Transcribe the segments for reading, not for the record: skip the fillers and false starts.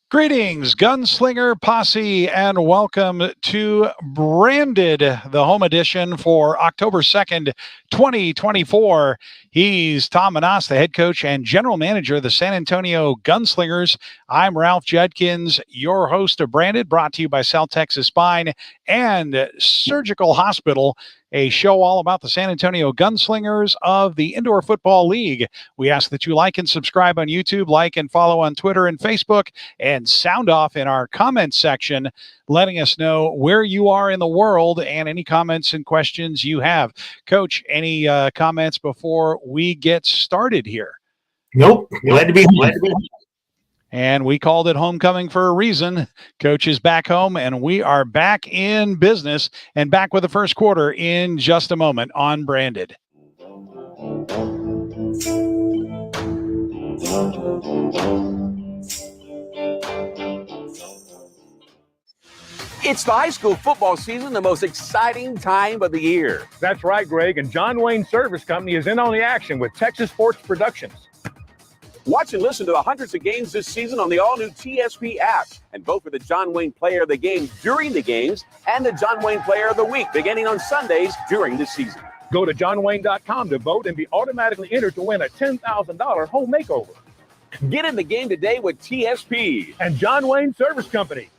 Greetings, Gunslinger Posse, and welcome to Branded, the home edition for October 2nd, 2024. He's Tom Manas, the head coach and general manager of the San Antonio Gunslingers. I'm Ralph Judkins, your host of Branded, brought to you by South Texas Spine and Surgical Hospital, a show all about the San Antonio Gunslingers of the Indoor Football League. We ask that you like and subscribe on YouTube, like and follow on Twitter and Facebook, and sound off in our comments section, letting us know where you are in the world and any comments and questions you have. Coach, any comments before we get started here? Nope. Glad to be here. And we called it homecoming for a reason. Coach is back home, and we are back in business and back with the first quarter in just a moment on Branded. It's the high school football season, the most exciting time of the year. That's right, Greg, and John Wayne Service Company is in on the action with Texas Sports Productions. Watch and listen to the hundreds of games this season on the all-new TSP app, and vote for the John Wayne Player of the Game during the games and the John Wayne Player of the Week beginning on Sundays during the season. Go to johnwayne.com to vote and be automatically entered to win a $10,000 home makeover. Get in the game today with TSP and John Wayne Service Company.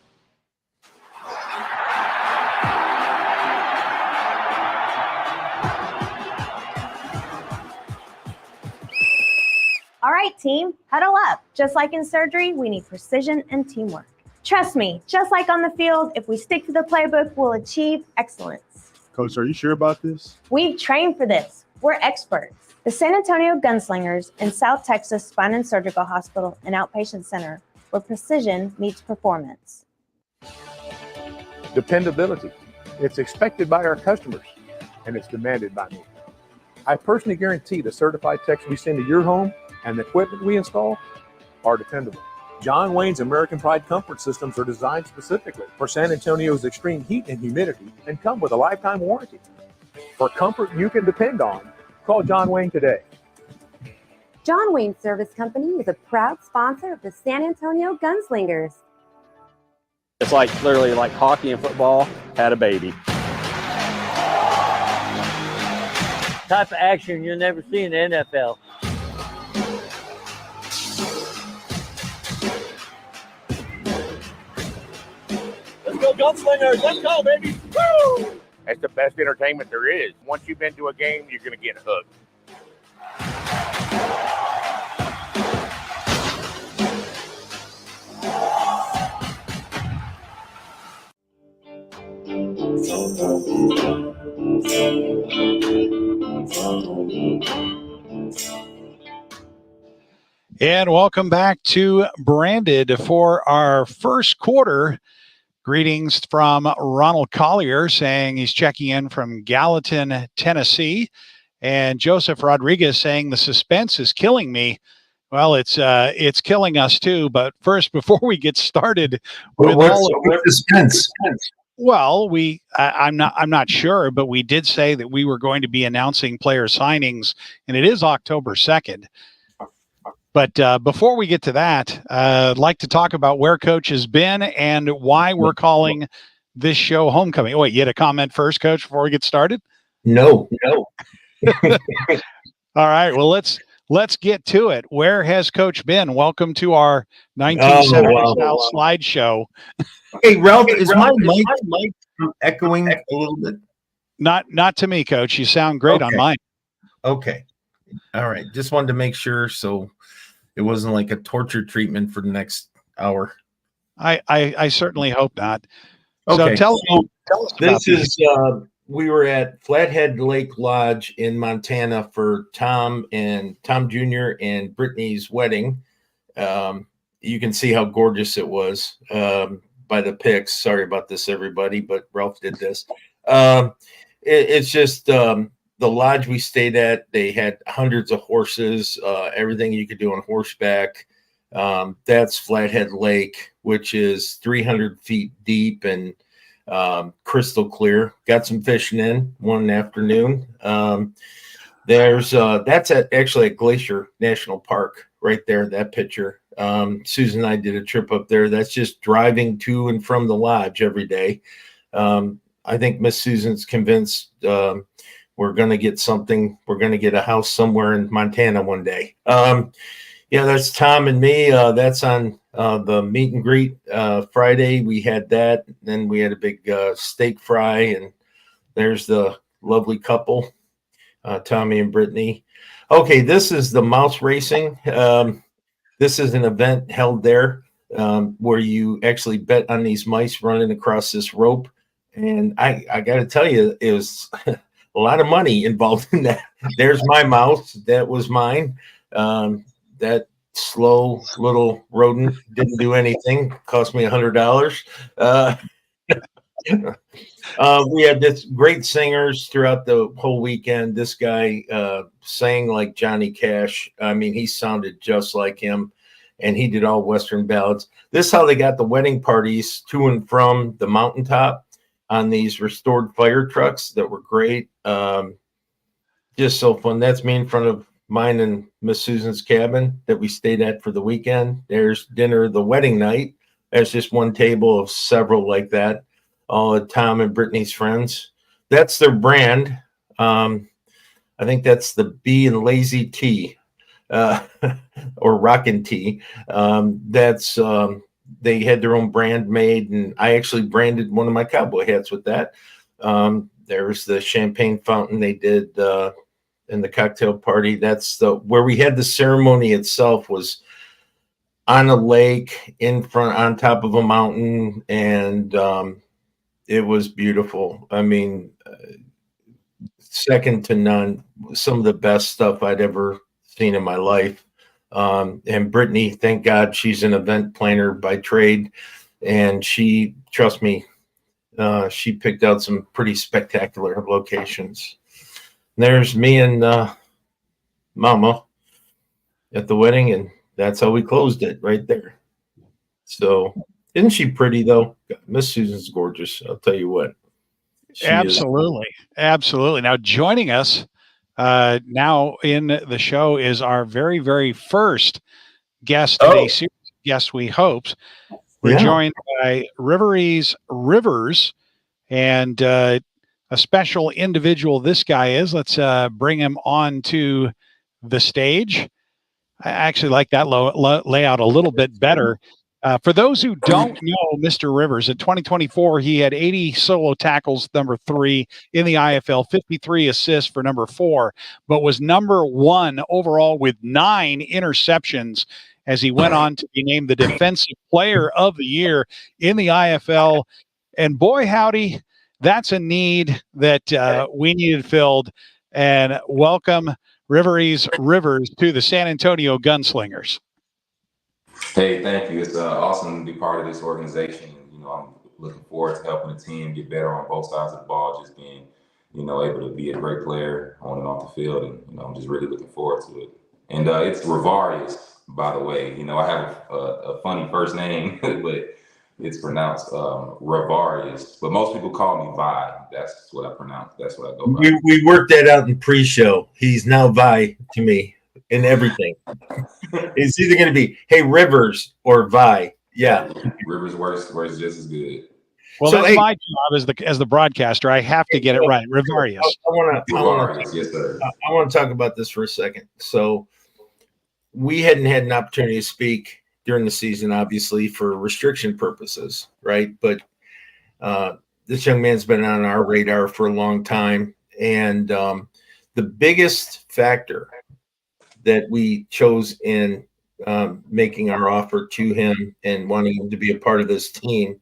All right, team, huddle up. Just like in surgery, we need precision and teamwork. Trust me, just like on the field, if we stick to the playbook, we'll achieve excellence. Coach, are you sure about this? We've trained for this. We're experts. The San Antonio Gunslingers and South Texas Spine and Surgical Hospital and Outpatient Center, where precision meets performance. Dependability. It's expected by our customers, and it's demanded by me. I personally guarantee the certified techs we send to your home and the equipment we install are dependable. John Wayne's American Pride comfort systems are designed specifically for San Antonio's extreme heat and humidity and come with a lifetime warranty. For comfort you can depend on, call John Wayne today. John Wayne Service Company is a proud sponsor of the San Antonio Gunslingers. It's literally like hockey and football had a baby. Type of action you'll never see in the NFL. Let's go Gunslingers, let's go, baby. Woo! That's the best entertainment there is. Once you've been to a game, you're going to get hooked. And welcome back to Branded for our first quarter. Greetings from Ronald Collier saying he's checking in from Gallatin, Tennessee. And Joseph Rodriguez saying the suspense is killing me. Well, it's killing us too. But first, before we get started with what suspense? Well, I'm not sure, but we did say that we were going to be announcing player signings, and it is October 2nd. But before we get to that, I'd like to talk about where Coach has been and why we're calling this show Homecoming. Wait, you had a comment first, Coach, before we get started? No. All right, well, let's get to it. Where has Coach been? Welcome to our 1970s style slideshow. Hey, Ralph, is my mic echoing a little bit? Not to me, Coach. You sound great on mine. Okay. All right. Just wanted to make sure so it wasn't like a torture treatment for the next hour. I certainly hope not. Okay. So tell us about This these. is we were at Flathead Lake Lodge in Montana for Tom Jr. and Brittany's wedding. You can see how gorgeous it was by the pics. Sorry about this, everybody, but Ralph did this. It's just the lodge we stayed at. They had hundreds of horses, everything you could do on horseback. That's Flathead Lake, which is 300 feet deep and crystal clear. Got some fishing in one afternoon. That's actually at Glacier National Park right there, that picture. Susan and I did a trip up there. That's just driving to and from the lodge every day. I think Miss Susan's convinced we're going to get something. We're going to get a house somewhere in Montana one day. That's Tom and me. That's on the meet and greet Friday. We had that. Then we had a big steak fry, and there's the lovely couple, Tommy and Brittany. Okay, this is the mouse racing. This is an event held there where you actually bet on these mice running across this rope. And I got to tell you, it was a lot of money involved in that. There's my mouse. That was mine. That slow little rodent didn't do anything. Cost me $100. We had this great singers throughout the whole weekend. This guy sang like Johnny Cash. I mean, he sounded just like him, and he did all Western ballads. This is how they got the wedding parties to and from the mountaintop on these restored fire trucks that were great. Just so fun. That's me in front of mine and Miss Susan's cabin that we stayed at for the weekend. There's dinner the wedding night. There's just one table of several like that. All of Tom and Brittany's friends. That's their brand. I think that's the Bee and Lazy Tea, or Rockin' Tea. They had their own brand made, and I actually branded one of my cowboy hats with that. There's the champagne fountain they did in the cocktail party. That's where we had the ceremony itself was on a lake in front, on top of a mountain, and it was beautiful. I mean, second to none. Some of the best stuff I'd ever seen in my life. And Brittany, thank God, she's an event planner by trade, and trust me, she picked out some pretty spectacular locations. There's me and Mama at the wedding, and that's how we closed it right there. So, isn't she pretty though? Miss Susan's gorgeous. I'll tell you what. Absolutely. Now joining us now in the show is our very, very first guest today, series guest, we hope. We're joined by Rivers, and a special individual this guy is. Let's bring him on to the stage. I actually like that layout a little bit better. For those who don't know Mr. Rivers, in 2024, he had 80 solo tackles, number 3 in the IFL, 53 assists for number 4, but was number 1 overall with 9 interceptions as he went on to be named the Defensive Player of the Year in the IFL. And boy, howdy, that's a need that we needed filled. And welcome Rivers to the San Antonio Gunslingers. Hey, thank you. It's awesome to be part of this organization. You know, I'm looking forward to helping the team get better on both sides of the ball, just being, able to be a great player on and off the field. And, I'm just really looking forward to it. And it's Rivarius, by the way. I have a funny first name, but it's pronounced Rivarius. But most people call me Vi. That's what I pronounce. That's what I go by. We worked that out in pre-show. He's now Vi to me in everything. It's either going to be, hey, Rivers or Vi. Yeah. Rivers works just as good. Well, so, that's my job as the broadcaster. I have to get it right. Rivarius. I want to talk about this for a second. So we hadn't had an opportunity to speak during the season, obviously, for restriction purposes, right? But this young man's been on our radar for a long time. And the biggest factor that we chose in making our offer to him and wanting him to be a part of this team.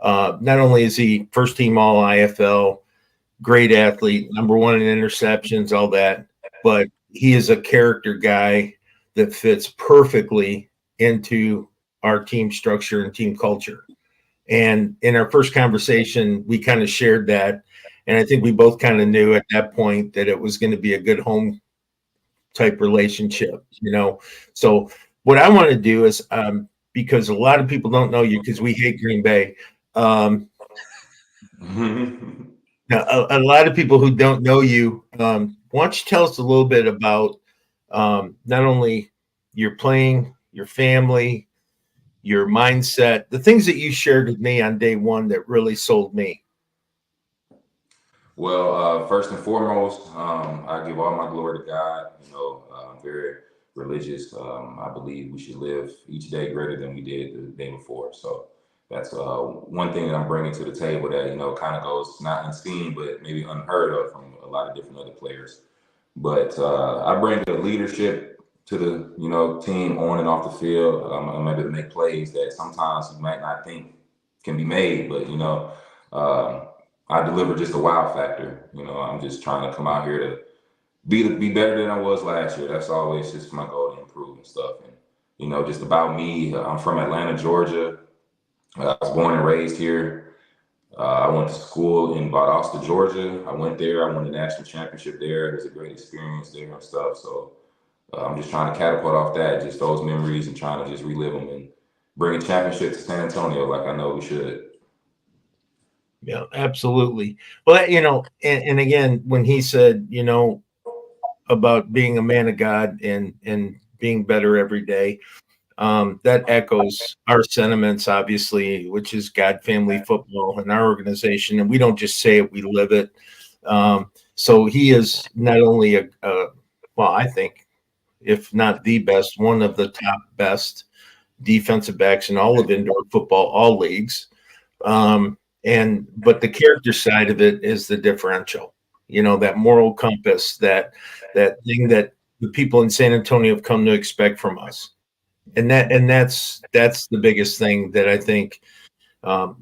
Not only is he first team all IFL, great athlete, number one in interceptions, all that, but he is a character guy that fits perfectly into our team structure and team culture. And in our first conversation, we kind of shared that. And I think we both kind of knew at that point that it was going to be a good home type relationship, So what I want to do is, because a lot of people don't know you because we hate Green Bay. Now, a lot of people who don't know you, why don't you tell us a little bit about not only your playing, your family, your mindset, the things that you shared with me on day one that really sold me. Well, first and foremost, I give all my glory to God. I'm very religious. I believe we should live each day greater than we did the day before. So that's one thing that I'm bringing to the table that, kind of goes not unseen, but maybe unheard of from a lot of different other players. But I bring the leadership to the, team on and off the field. I'm able to make plays that sometimes you might not think can be made, but, I deliver just a wow factor. I'm just trying to come out here to be better than I was last year. That's always just my goal, to improve and stuff. And, just about me, I'm from Atlanta, Georgia. I was born and raised here. I went to school in Valdosta, Georgia. I went there. I won the national championship there. It was a great experience there and stuff. So I'm just trying to catapult off that, just those memories, and trying to just relive them and bring a championship to San Antonio like I know we should. Yeah, absolutely. Well, and again, when he said, about being a man of God and being better every day, that echoes our sentiments, obviously, which is God, family, football, and our organization. And we don't just say it, we live it. So he is not only well, I think, if not the best, one of the top best defensive backs in all of indoor football, all leagues. But the character side of it is the differential, that moral compass, that thing that the people in San Antonio have come to expect from us. And that's the biggest thing that I think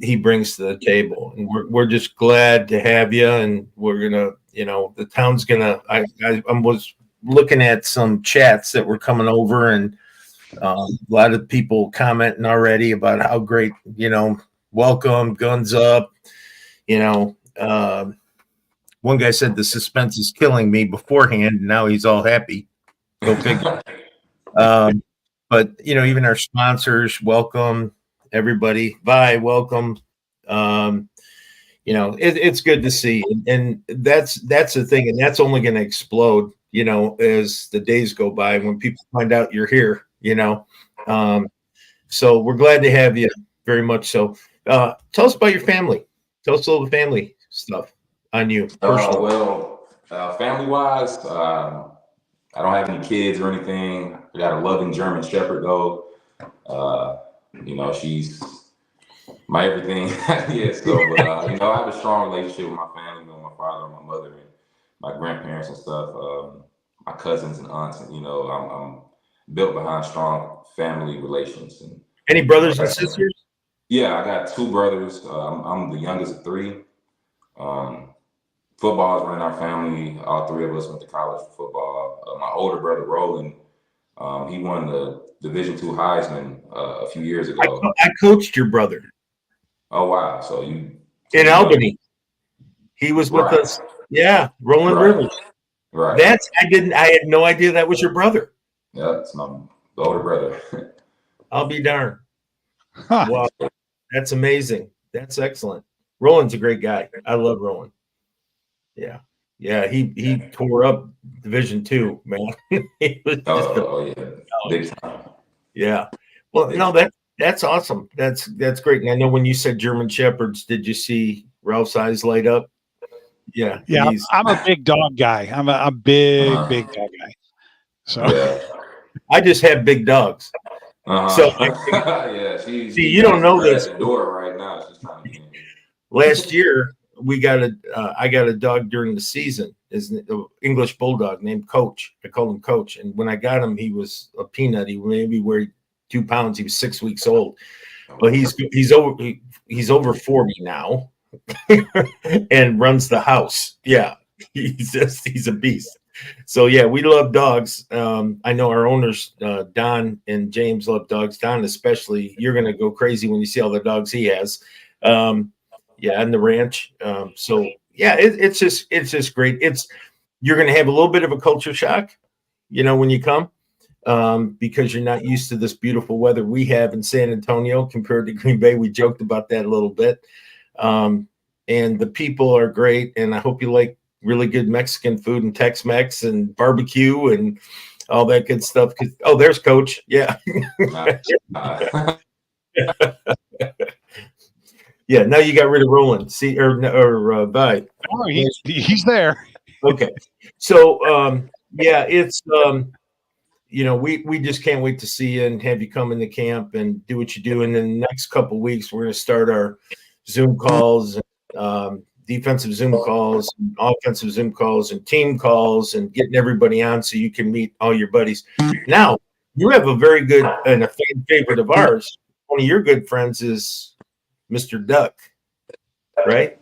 he brings to the table. And we're just glad to have you. And we're going to, the town's going to, I was looking at some chats that were coming over, and a lot of people commenting already about how great, welcome, guns up. One guy said the suspense is killing me beforehand. And now he's all happy. Go figure. But even our sponsors, welcome everybody. Bye, welcome. It's good to see, and that's the thing, and that's only going to explode, as the days go by when people find out you're here. So we're glad to have you very much. So tell us about your family. Tell us a little family stuff on you personally. Family-wise, I don't have any kids or anything. I got a loving German Shepherd, though. She's my everything. Yeah, so, but, I have a strong relationship with my family, my father, my mother, and my grandparents and stuff, my cousins and aunts. And, I'm built behind strong family relations. And any brothers and sisters? Yeah, I got two brothers. I'm the youngest of three. Football is running our family. All three of us went to college for football. My older brother, Roland, he won the Division II Heisman a few years ago. I coached your brother. Oh, wow. So you in Albany. He was with us. Yeah, Roland Rivers. Right. I had no idea that was your brother. Yeah, it's my older brother. I'll be darned. Huh. Wow. That's amazing. That's excellent. Roland's a great guy. I love Roland. Yeah. Yeah, he tore up Division II, man. He was big time. Yeah. Well, no, that's awesome. That's great. And I know when you said German Shepherds, did you see Ralph's eyes light up? Yeah. Yeah, I'm a big dog guy. I'm a big dog guy. So I just have big dogs. So you don't know this. At the door right now. She's trying to get in. Last year, I got a dog during the season, is an English bulldog named Coach. I called him Coach. And when I got him, he was a peanut. He maybe weighed 2 pounds. He was 6 weeks old. But he's over 40 now and runs the house. Yeah, he's a beast. So yeah, we love dogs. I know our owners, Don and James, love dogs. Don especially, you're gonna go crazy when you see all the dogs he has. Yeah, and the ranch. So yeah, it's just great. You're gonna have a little bit of a culture shock, when you come. Because you're not used to this beautiful weather we have in San Antonio compared to Green Bay. We joked about that a little bit. And the people are great. And I hope you like really good Mexican food and Tex-Mex and barbecue and all that good stuff. Oh, there's Coach. Yeah. Yeah. Now you got rid of Roland. Or Vi. Oh, he's there. Okay. So, yeah, it's, we just can't wait to see you and have you come into camp and do what you do. And in the next couple of weeks, we're going to start our Zoom calls, defensive Zoom calls, and offensive Zoom calls, and team calls, and getting everybody on so you can meet all your buddies. Now, you have a very good and a fan favorite of ours. One of your good friends is Mr. Duck, right?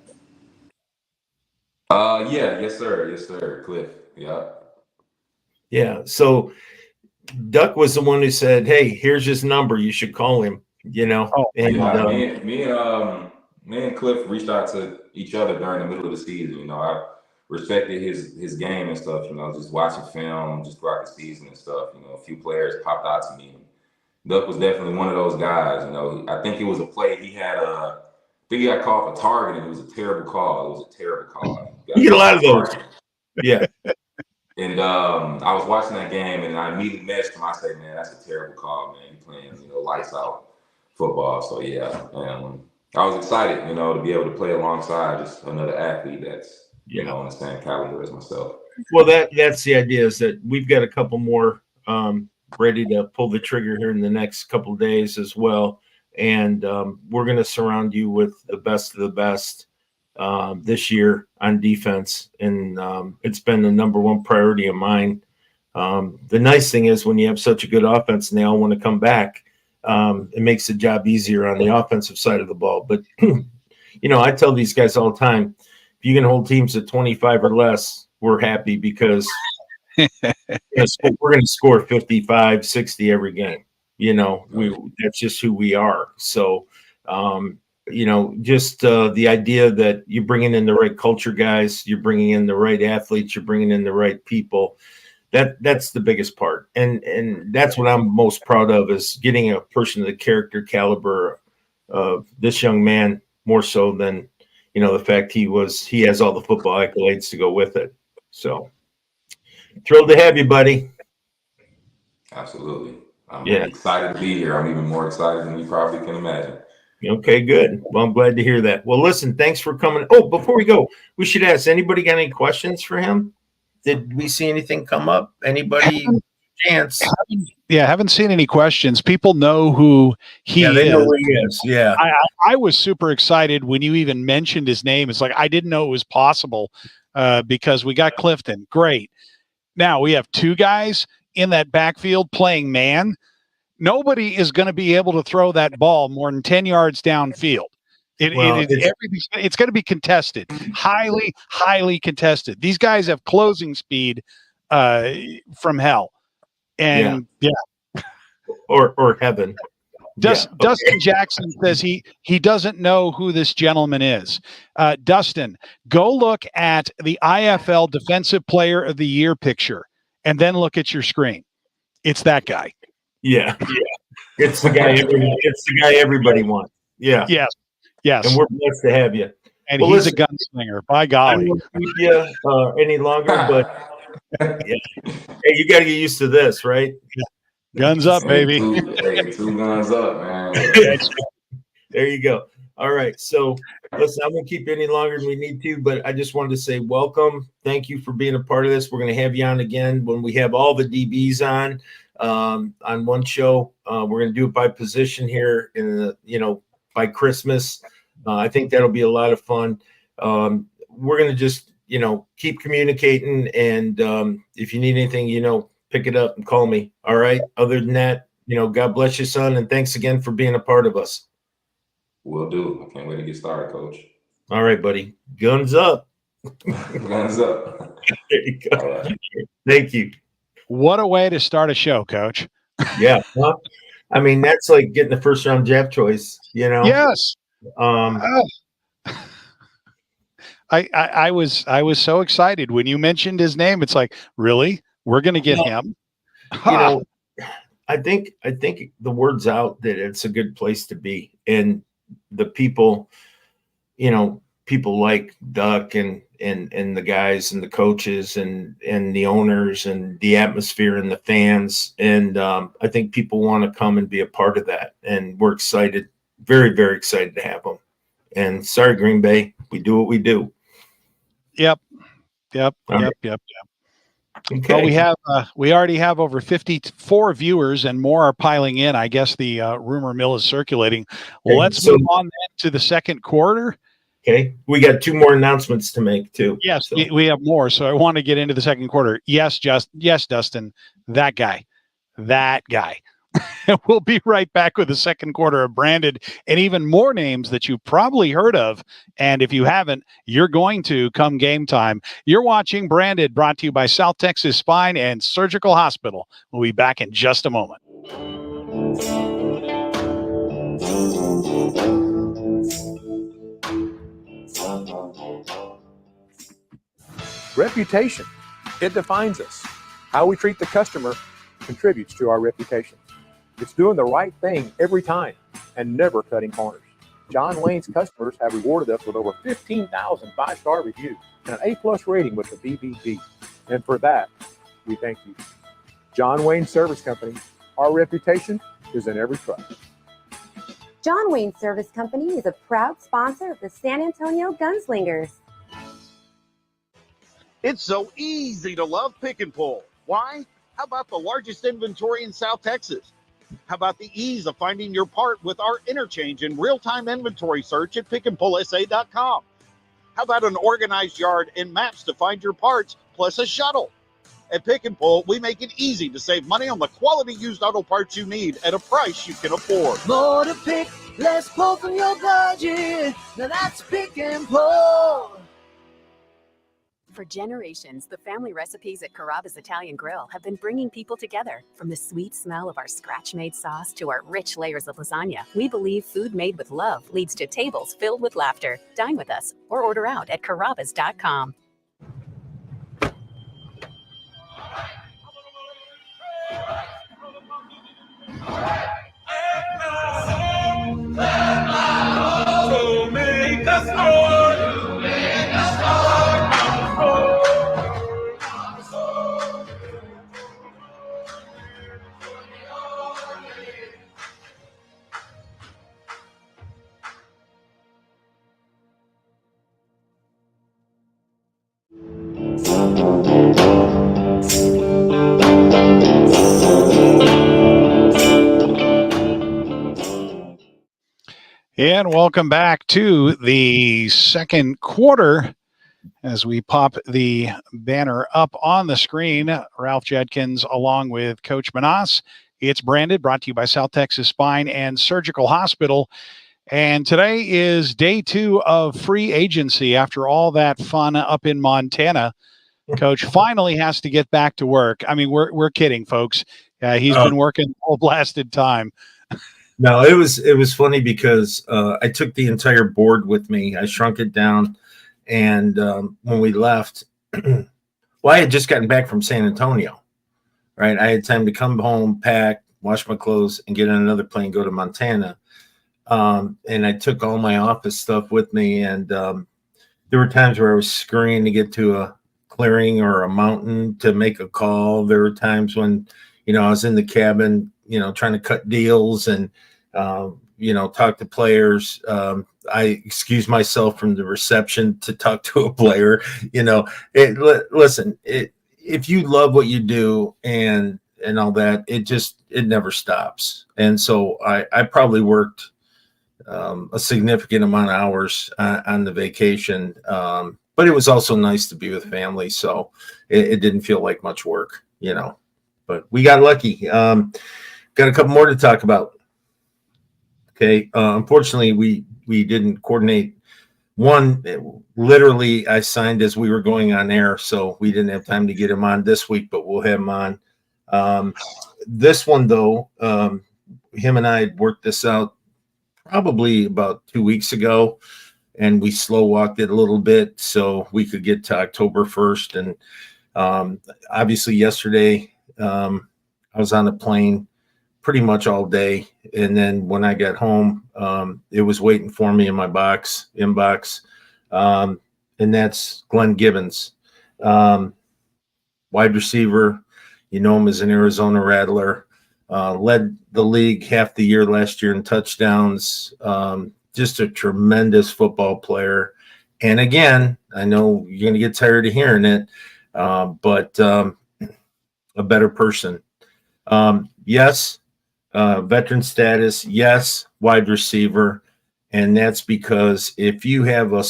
Yeah, yes, sir, Cliff. Yeah. Yeah. So Duck was the one who said, "Hey, here's his number. You should call him." Me and Cliff reached out to each other during the middle of the season. I respected his game and stuff. Just watching film just throughout the season and stuff. A few players popped out to me. Duck was definitely one of those guys. I think it was a play he had. I think he got called for targeting. It was a terrible call. You get a lot of those. Yeah. And I was watching that game, and I immediately messaged him. I said, "Man, that's a terrible call, man. You're playing, lights out football." So yeah, I was excited, to be able to play alongside just another athlete that's, on the same caliber as myself. Well, that's the idea, is that we've got a couple more ready to pull the trigger here in the next couple of days as well, and we're going to surround you with the best of the best. This year on defense, and it's been the number one priority of mine. The nice thing is when you have such a good offense and they all want to come back, it makes the job easier on the offensive side of the ball. But, I tell these guys all the time, if you can hold teams at 25 or less, we're happy, because we're going to score 55, 60 every game. That's just who we are. So, just the idea that you're bringing in the right culture guys, you're bringing in the right athletes, you're bringing in the right people. That's the biggest part. And that's what I'm most proud of, is getting a person of the character caliber of this young man, more so than, the fact he has all the football accolades to go with it. So thrilled to have you, buddy. Absolutely. I'm excited to be here. I'm even more excited than you probably can imagine. Okay, good. Well, I'm glad to hear that. Well, listen, thanks for coming. Oh, before we go, we should ask, anybody got any questions for him? Did we see anything come up? Anybody? Chance? Haven't seen any questions. People know who he is. They know who he is. Yeah. I was super excited when you even mentioned his name. It's like, I didn't know it was possible because we got Clifton. Great. Now we have two guys in that backfield playing man. Nobody is going to be able to throw that ball more than 10 yards downfield. It's going to be contested, highly, highly contested. These guys have closing speed from hell. And or heaven. Dustin Jackson says he doesn't know who this gentleman is. Dustin, go look at the IFL Defensive Player of the Year picture and then look at your screen. It's that guy. Yeah. It's the guy everybody wants. Yeah. Yes. And we're blessed to have you. And he's a gunslinger. By golly. I won't keep you any longer, but hey, you got to get used to this, right? Guns up, baby. Two guns up, man. There you go. All right. So listen, I won't keep you any longer than we need to, but I just wanted to say welcome. Thank you for being a part of this. We're going to have you on again when we have all the DBs on one show. We're going to do it by position here by Christmas. I think that'll be a lot of fun. We're going to just keep communicating. And if you need anything, pick it up and call me. All right. Other than that, God bless you, son. And thanks again for being a part of us. Will do. I can't wait to get started, Coach. All right, buddy. Guns up. Guns up. There you go. All right. Thank you. What a way to start a show, Coach. Yeah. Well, I mean, that's like getting the first round draft choice, Yes. I was so excited when you mentioned his name. It's like, really? We're going to get him? I think the word's out that it's a good place to be, and the people, people like Duck and the guys and the coaches and the owners and the atmosphere and the fans, and I think people want to come and be a part of that, and we're excited, very, very excited to have them. And sorry, Green Bay, we do what we do. Yep. Okay. Well, we already have over 54 viewers, and more are piling in. I guess the rumor mill is circulating. Well, let's move on then to the second quarter. Okay, we got 2 more announcements to make too. Yes, we have more. So I want to get into the second quarter. Yes, Dustin, that guy. We'll be right back with the second quarter of Branded and even more names that you probably heard of. And if you haven't, you're going to come game time. You're watching Branded, brought to you by South Texas Spine and Surgical Hospital. We'll be back in just a moment. Reputation. It defines us. How we treat the customer contributes to our reputation. It's doing the right thing every time and never cutting corners. John Wayne's customers have rewarded us with over 15,000 5-star reviews and an A+ rating with the BBB. And for that, we thank you. John Wayne Service Company, our reputation is in every truck. John Wayne Service Company is a proud sponsor of the San Antonio Gunslingers. It's so easy to love Pick and Pull. Why? How about the largest inventory in South Texas? How about the ease of finding your part with our interchange and real-time inventory search at pickandpullsa.com? How about an organized yard and maps to find your parts, plus a shuttle? At Pick and Pull, we make it easy to save money on the quality used auto parts you need at a price you can afford. More to pick, less pull from your budget. Now that's Pick and Pull. For generations, the family recipes at Carrabba's Italian Grill have been bringing people together. From the sweet smell of our scratch-made sauce to our rich layers of lasagna, we believe food made with love leads to tables filled with laughter. Dine with us or order out at carrabbas.com. And welcome back to the second quarter. As we pop the banner up on the screen, Ralph Judkins along with Coach Manas. It's Branded, brought to you by South Texas Spine and Surgical Hospital. And today is day 2 of free agency after all that fun up in Montana. Coach finally has to get back to work. I mean, we're kidding, folks. He's been working the whole blasted time. No, it was funny because I took the entire board with me. I shrunk it down, and when we left, well, I had just gotten back from San Antonio, right? I had time to come home, pack, wash my clothes, and get on another plane, go to Montana. And I took all my office stuff with me, and there were times where I was scurrying to get to a clearing or a mountain to make a call. There were times when, I was in the cabin, trying to cut deals and, talk to players. I excused myself from the reception to talk to a player. Listen, if you love what you do and all that, it never stops. And so I probably worked a significant amount of hours on the vacation. but it was also nice to be with family. So it didn't feel like much work, but we got lucky. Got a couple more to talk about. Okay. Unfortunately, we didn't coordinate. One, literally, I signed as we were going on air, so we didn't have time to get him on this week, but we'll have him on. This one, though, him and I had worked this out probably about 2 weeks ago, and we slow walked it a little bit so we could get to October 1st. And obviously, yesterday, I was on the plane pretty much all day. And then when I got home, it was waiting for me in my inbox. And that's Glenn Gibbons, wide receiver. You know him as an Arizona Rattler. Led the league half the year last year in touchdowns. Just a tremendous football player. And again, I know you're going to get tired of hearing it, but a better person. Yes, veteran status. Yes, wide receiver. And that's because if you have a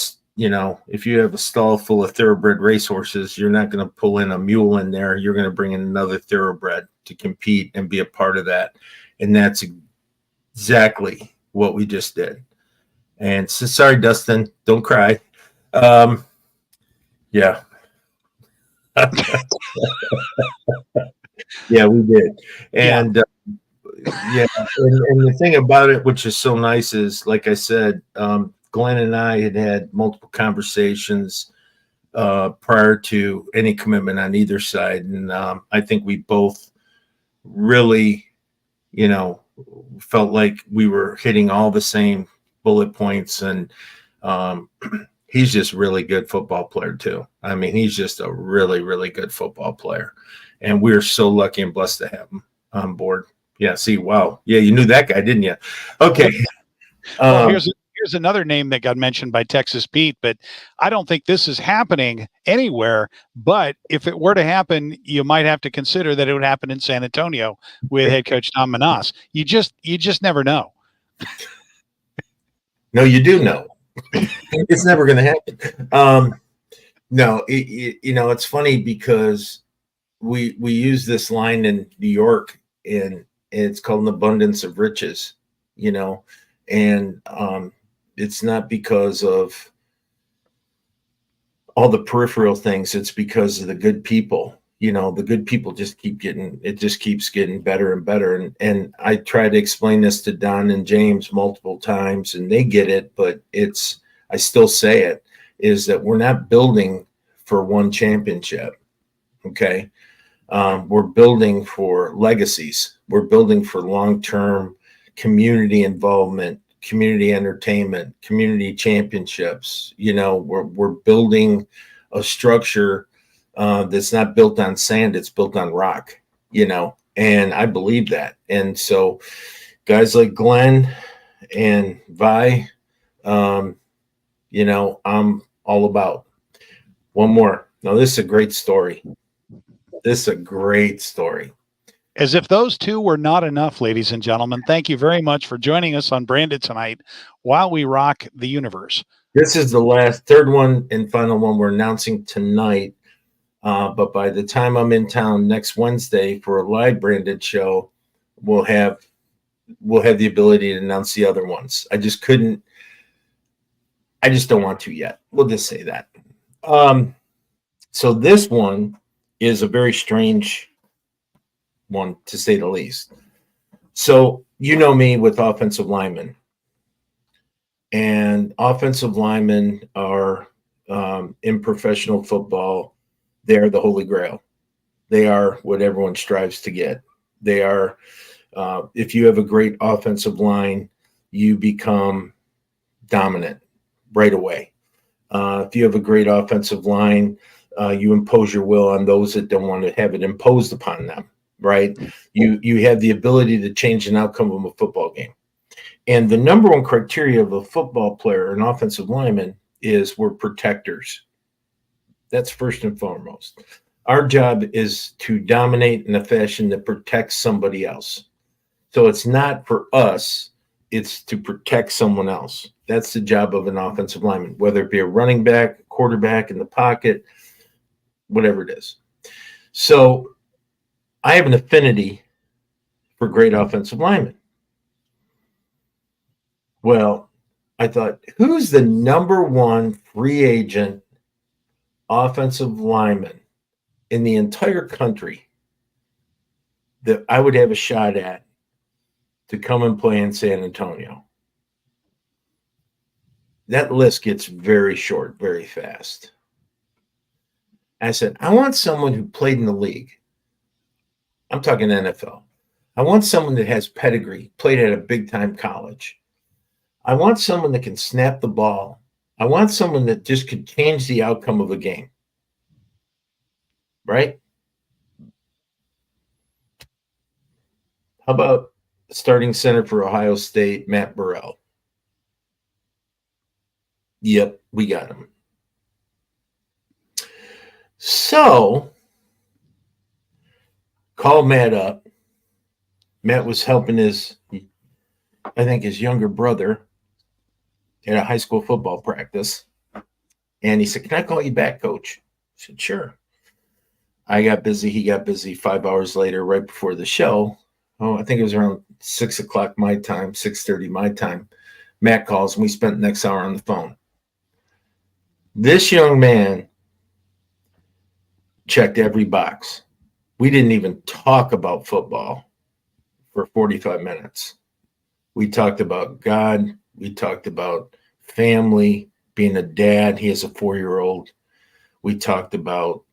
stall full of thoroughbred racehorses, you're not going to pull in a mule in there. You're going to bring in another thoroughbred to compete and be a part of that. And that's exactly what we just did. And so, sorry, Dustin, don't cry. Yeah. Yeah, we did. And and the thing about it, which is so nice, is like I said, Glenn and I had multiple conversations prior to any commitment on either side. And I think we both really, felt like we were hitting all the same bullet points. And he's just really good football player too. I mean, he's just a really, really good football player. And we're so lucky and blessed to have him on board. Yeah. See, wow. Yeah. You knew that guy, didn't you? Okay. Well, here's another name that got mentioned by Texas Pete, but I don't think this is happening anywhere. But if it were to happen, you might have to consider that it would happen in San Antonio with head coach Tom Manas. You just never know. No, you do know. It's never going to happen. No, it's funny because we use this line in New York, and it's called an abundance of riches, and it's not because of all the peripheral things. It's because of the good people. The good people just keeps getting better and better. And I try to explain this to Don and James multiple times, and they get it, but I still say it, is that we're not building for one championship. Okay. We're building for legacies. We're building for long-term community involvement, community entertainment, community championships. We're building a structure that's not built on sand, it's built on rock, and I believe that. And so guys like Glenn and Vi, I'm all about. One more. Now, this is a great story. As if those two were not enough, ladies and gentlemen, thank you very much for joining us on Branded tonight while we rock the universe. This is the third one and final one we're announcing tonight. But by the time I'm in town next Wednesday for a live Branded show, we'll have the ability to announce the other ones. I just don't want to yet. We'll just say that. So this one is a very strange one, to say the least. So me with offensive linemen. And offensive linemen are, in professional football, they are the holy grail. They are what everyone strives to get. They are, if you have a great offensive line, you become dominant right away. If you have a great offensive line, you impose your will on those that don't want to have it imposed upon them, right? You have the ability to change an outcome of a football game. And the number one criteria of a football player, an offensive lineman, is we're protectors. That's first and foremost. Our job is to dominate in a fashion that protects somebody else. So it's not for us, it's to protect someone else. That's the job of an offensive lineman, whether it be a running back, quarterback in the pocket, whatever it is. So I have an affinity for great offensive linemen. Well, I thought, who's the number one free agent offensive lineman in the entire country that I would have a shot at to come and play in San Antonio? That list gets very short, very fast. I said, I want someone who played in the league. I'm talking NFL. I want someone that has pedigree, played at a big-time college. I want someone that can snap the ball. I want someone that just could change the outcome of a game. Right? How about starting center for Ohio State, Matt Burrell? Yep, we got him. So, call Matt up. Matt was helping his younger brother at a high school football practice. And he said, can I call you back, coach? I said, sure. I got busy. He got busy. 5 hours later, right before the show, I think it was around 6 o'clock my time, 6:30 my time, Matt calls, and we spent the next hour on the phone. This young man checked every box. We didn't even talk about football for 45 minutes. We talked about God. We talked about family, being a dad. He has a 4-year-old. We talked about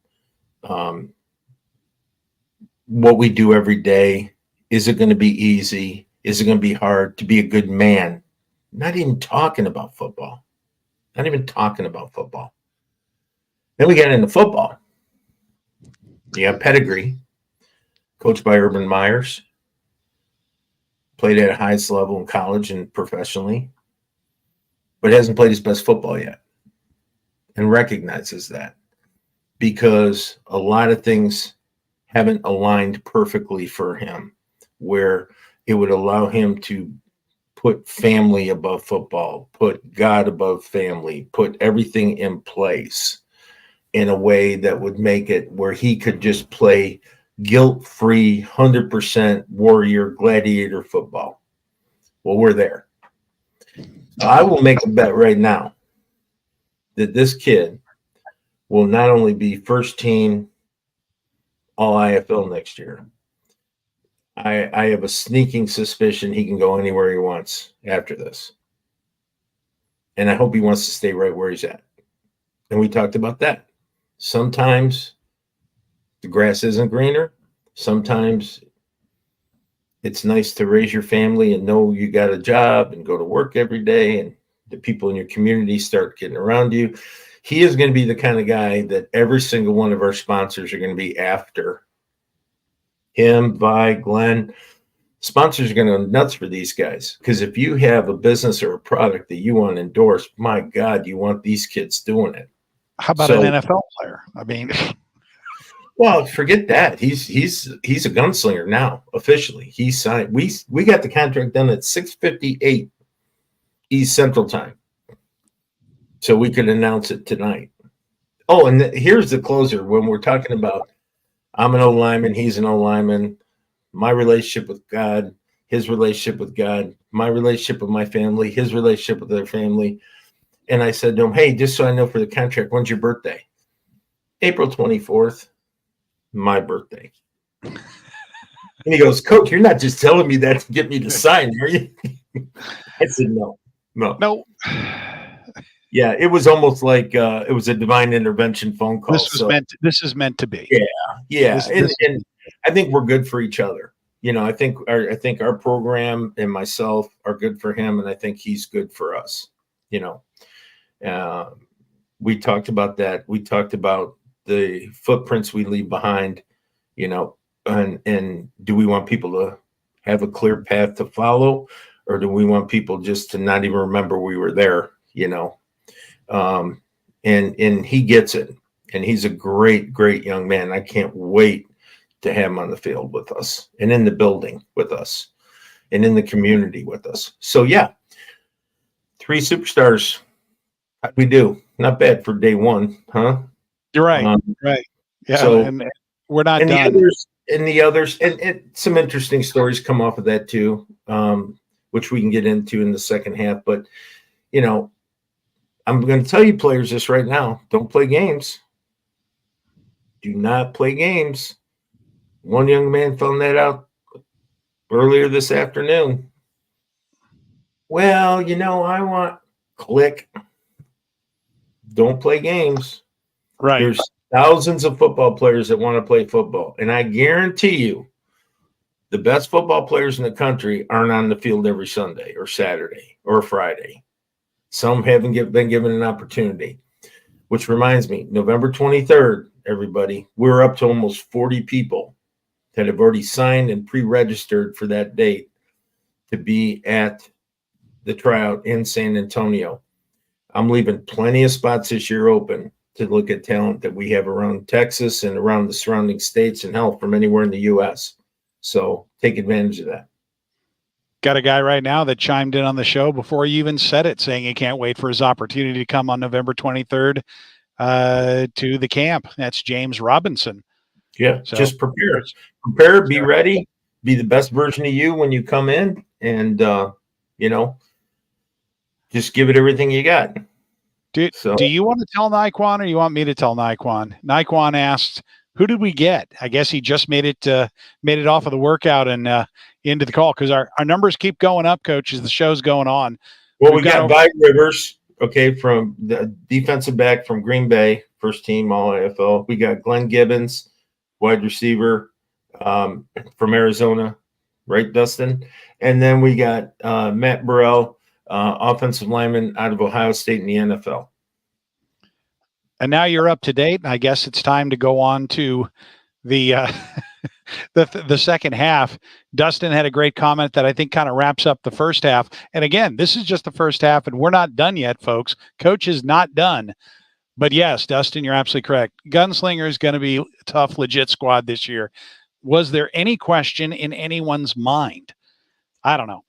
what we do every day. Is it going to be easy? Is it going to be hard to be a good man? Not even talking about football. Not even talking about football. Then we got into football. You got pedigree, coached by Urban Myers, played at a highest level in college and professionally, but hasn't played his best football yet, and recognizes that because a lot of things haven't aligned perfectly for him, where it would allow him to put family above football, put God above family, put everything in place in a way that would make it where he could just play guilt-free, 100% warrior, gladiator football. Well, we're there. I will make a bet right now that this kid will not only be first team all IFL next year. I have a sneaking suspicion he can go anywhere he wants after this. And I hope he wants to stay right where he's at. And we talked about that. Sometimes the grass isn't greener. Sometimes it's nice to raise your family and know you got a job and go to work every day and the people in your community start getting around you. He is going to be the kind of guy that every single one of our sponsors are going to be after. Him, Vi, Glenn. Sponsors are going to go nuts for these guys because if you have a business or a product that you want to endorse, my God, you want these kids doing it. How about an NFL player? I mean, well, forget that. He's a gunslinger now officially. He signed. We got the contract done at 6:58 East Central Time, so we could announce it tonight. Oh, and here's the closer when we're talking about. I'm an O lineman. He's an O lineman. My relationship with God, his relationship with God, my relationship with my family, his relationship with their family. And I said to him, hey, just so I know for the contract, when's your birthday? April 24th, my birthday. And he goes, Coach, you're not just telling me that to get me to sign, are you? I said, no. Yeah, it was almost like it was a divine intervention phone call. This is meant to be. Yeah. And I think we're good for each other. You know, I think our program and myself are good for him, and I think he's good for us. You know, we talked about that. We talked about the footprints we leave behind. You know, and do we want people to have a clear path to follow, or do we want people just to not even remember we were there? You know. And he gets it, and he's a great young man. I can't wait to have him on the field with us and in the building with us and in the community with us. So yeah, 3 superstars. How'd we do? Not bad for day one, huh? You're right. Right. Yeah. So, and we're not and done. the others, and some interesting stories come off of that too, which we can get into in the second half. But, you know, I'm going to tell you players this right now. Don't play games. Do not play games. One young man found that out earlier this afternoon. Well, I want click. Don't play games. Right. There's thousands of football players that want to play football. And I guarantee you, the best football players in the country aren't on the field every Sunday or Saturday or Friday. Some haven't been given an opportunity, which reminds me, November 23rd, everybody, we're up to almost 40 people that have already signed and pre-registered for that date to be at the tryout in San Antonio. I'm leaving plenty of spots this year open to look at talent that we have around Texas and around the surrounding states and hell from anywhere in the U.S. So take advantage of that. Got a guy right now that chimed in on the show before you even said it, saying he can't wait for his opportunity to come on November 23rd to the camp. That's James Robinson. Yeah, so, just prepare, be ready, be the best version of you when you come in, and just give it everything you got. Do you want to tell Naquan, or you want me to tell Naquan? Naquan asked, "Who did we get?" I guess he just made it off of the workout and into the call, because our numbers keep going up, Coach, as the show's going on. Well, we got Vi Rivers, from the defensive back from Green Bay, first team All AFL. We got Glenn Gibbons, wide receiver from Arizona, right, Dustin? And then we got Matt Burrell, offensive lineman out of Ohio State in the NFL. And now you're up to date. I guess it's time to go on to the the second half. Dustin had a great comment that I think kind of wraps up the first half. And again, this is just the first half, and we're not done yet, folks. Coach is not done. But yes, Dustin, you're absolutely correct. Gunslinger is going to be a tough, legit squad this year. Was there any question in anyone's mind? I don't know.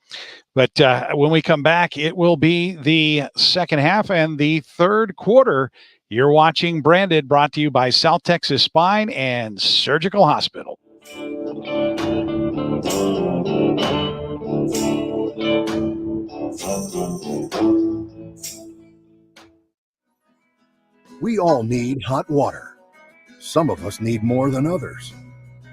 But when we come back, it will be the second half and the third quarter. You're watching Branded, brought to you by South Texas Spine and Surgical Hospital. We all need hot water. Some of us need more than others.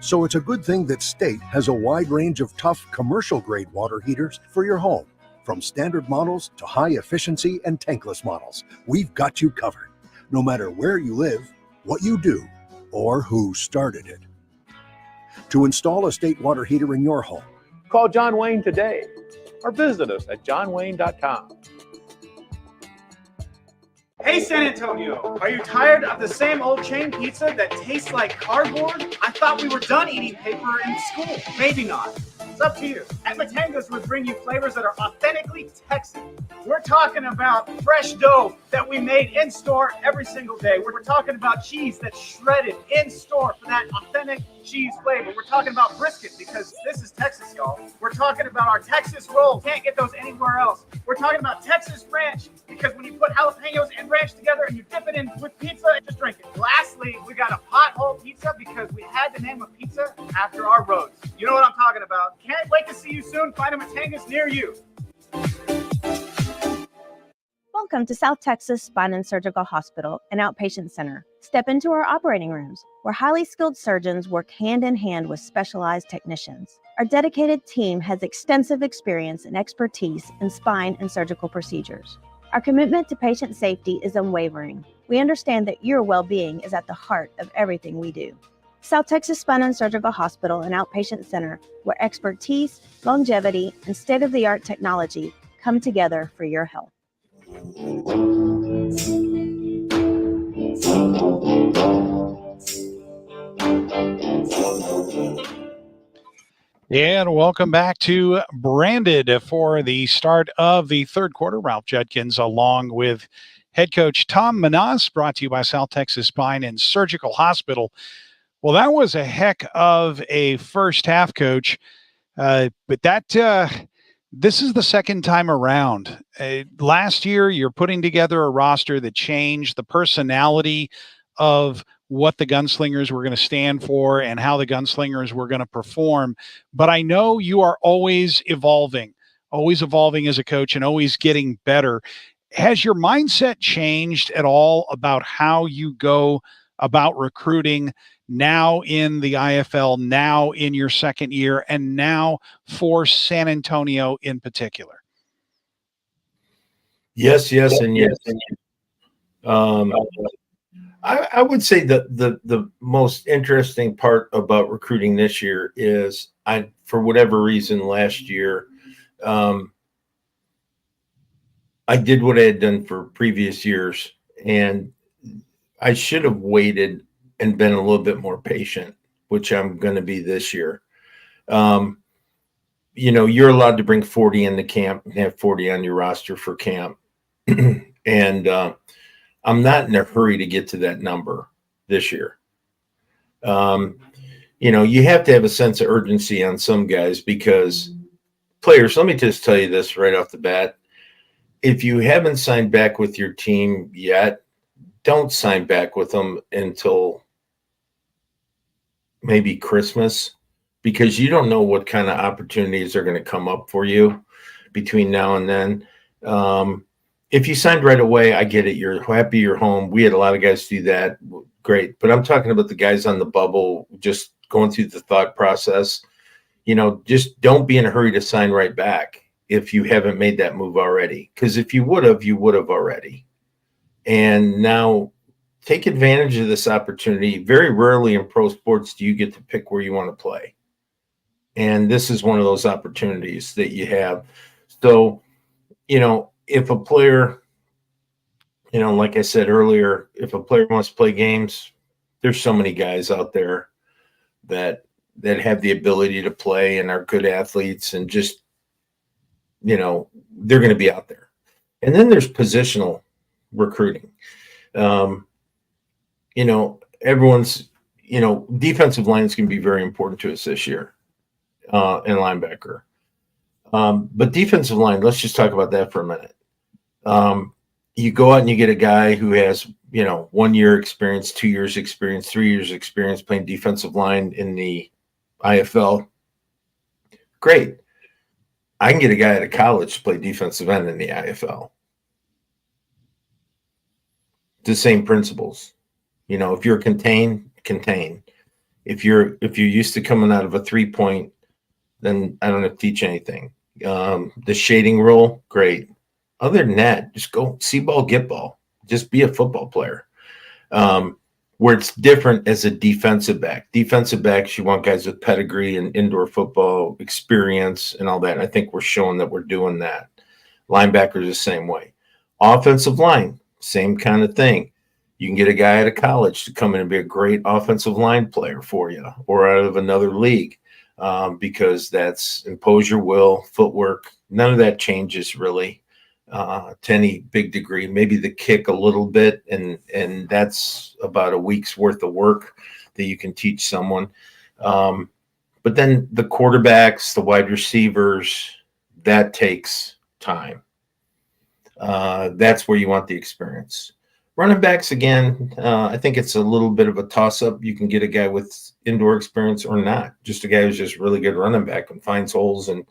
So it's a good thing that State has a wide range of tough commercial-grade water heaters for your home. From standard models to high-efficiency and tankless models, we've got you covered, no matter where you live, what you do, or who started it. To install a State water heater in your home, call John Wayne today or visit us at johnwayne.com. Hey San Antonio, are you tired of the same old chain pizza that tastes like cardboard? I thought we were done eating paper in school. Maybe not. It's up to you. At Matanga's, we bring you flavors that are authentically Texan. We're talking about fresh dough that we made in store every single day. We're talking about cheese that's shredded in store for that authentic cheese flavor. We're talking about brisket because this is Texas, y'all. We're talking about our Texas roll. Can't get those anywhere else. We're talking about Texas ranch because when you put jalapenos and ranch together and you dip it in with pizza, just drink it. Lastly, we got a pothole pizza because we had to name a pizza after our roads. You know what I'm talking about. Can't wait to see you soon. Find a Matanga's near you. Welcome to South Texas Spine and Surgical Hospital and Outpatient Center. Step into our operating rooms, where highly skilled surgeons work hand in hand with specialized technicians. Our dedicated team has extensive experience and expertise in spine and surgical procedures. Our commitment to patient safety is unwavering. We understand that your well-being is at the heart of everything we do. South Texas Spine and Surgical Hospital and Outpatient Center, where expertise, longevity, and state-of-the-art technology come together for your health. And welcome back to Branded for the start of the third quarter. Ralph Judkins along with head coach Tom Manas, brought to you by South Texas Spine and Surgical Hospital. Well, that was a heck of a first half, Coach. But that This is the second time around. Last year, you're putting together a roster that changed the personality of what the Gunslingers were going to stand for and how the Gunslingers were going to perform. But I know you are always evolving as a coach and always getting better. Has your mindset changed at all about how you go about recruiting now in the IFL, now in your second year, and now for San Antonio in particular? Yes, and yes. I would say that the most interesting part about recruiting this year is for whatever reason, last year, I did what I had done for previous years, and I should have waited and been a little bit more patient, which I'm going to be this year. You're allowed to bring 40 into camp and have 40 on your roster for camp. And I'm not in a hurry to get to that number this year. You have to have a sense of urgency on some guys because players, let me just tell you this right off the bat. If you haven't signed back with your team yet, don't sign back with them until maybe Christmas, because you don't know what kind of opportunities are going to come up for you between now and then. If you signed right away, I get it. You're happy you're home. We had a lot of guys do that. Great. But I'm talking about the guys on the bubble, just going through the thought process. Just don't be in a hurry to sign right back if you haven't made that move already. Because if you would have already. And now take advantage of this opportunity. Very rarely in pro sports do you get to pick where you want to play. And this is one of those opportunities that you have. So, if a player, like I said earlier, if a player wants to play games, there's so many guys out there that have the ability to play and are good athletes, and just, they're going to be out there. And then there's positional recruiting. Everyone's, defensive line is going to be very important to us this year, and linebacker. But defensive line, let's just talk about that for a minute. You go out and you get a guy who has, 1 year experience, 2 years experience, 3 years experience playing defensive line in the IFL. Great. I can get a guy out of college to play defensive end in the IFL. The same principles. If you're contain. If you're used to coming out of a 3-point, then I don't have to teach anything. The shading rule, great. Other than that, just go see ball, get ball. Just be a football player. Where it's different as a defensive back. Defensive backs, you want guys with pedigree and indoor football experience and all that. And I think we're showing that we're doing that. Linebackers the same way. Offensive line, same kind of thing. You can get a guy out of college to come in and be a great offensive line player for you, or out of another league, because that's impose your will, footwork. None of that changes really to any big degree. Maybe the kick a little bit, and that's about a week's worth of work that you can teach someone. But then the quarterbacks, the wide receivers, that takes time. That's where you want the experience. Running backs, again, I think it's a little bit of a toss-up. You can get a guy with indoor experience or not. Just a guy who's just really good running back and finds holes and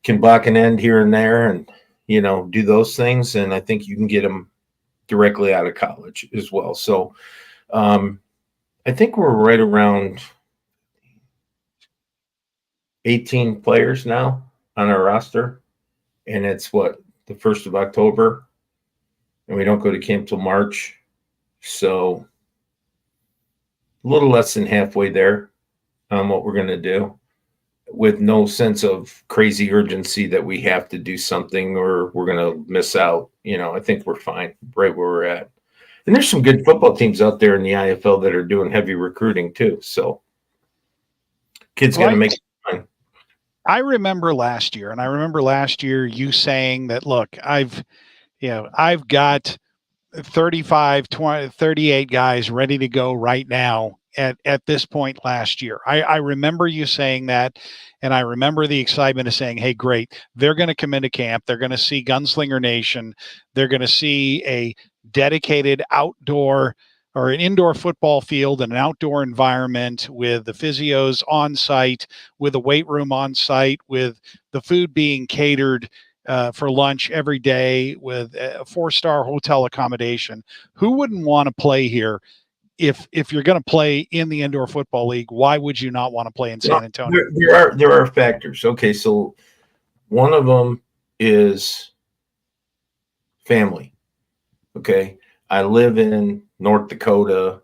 can block an end here and there and, do those things. And I think you can get them directly out of college as well. So I think we're right around 18 players now on our roster. And it's the 1st of October. And we don't go to camp till March. So a little less than halfway there on what we're going to do, with no sense of crazy urgency that we have to do something or we're going to miss out. I think we're fine right where we're at. And there's some good football teams out there in the IFL that are doing heavy recruiting too. So kids got to make it fun. I remember last year you saying that, look, I've got 35, 20, 38 guys ready to go right now. at this point last year. I remember you saying that, and I remember the excitement of saying, hey, great, they're going to come into camp. They're going to see Gunslinger Nation. They're going to see a dedicated outdoor or an indoor football field and an outdoor environment with the physios on site, with a weight room on site, with the food being catered for lunch every day, with a 4-star hotel accommodation. Who wouldn't want to play here? If you're going to play in the indoor football league, why would you not want to play in San Antonio? There are factors. Okay, so one of them is family. Okay, I live in North Dakota.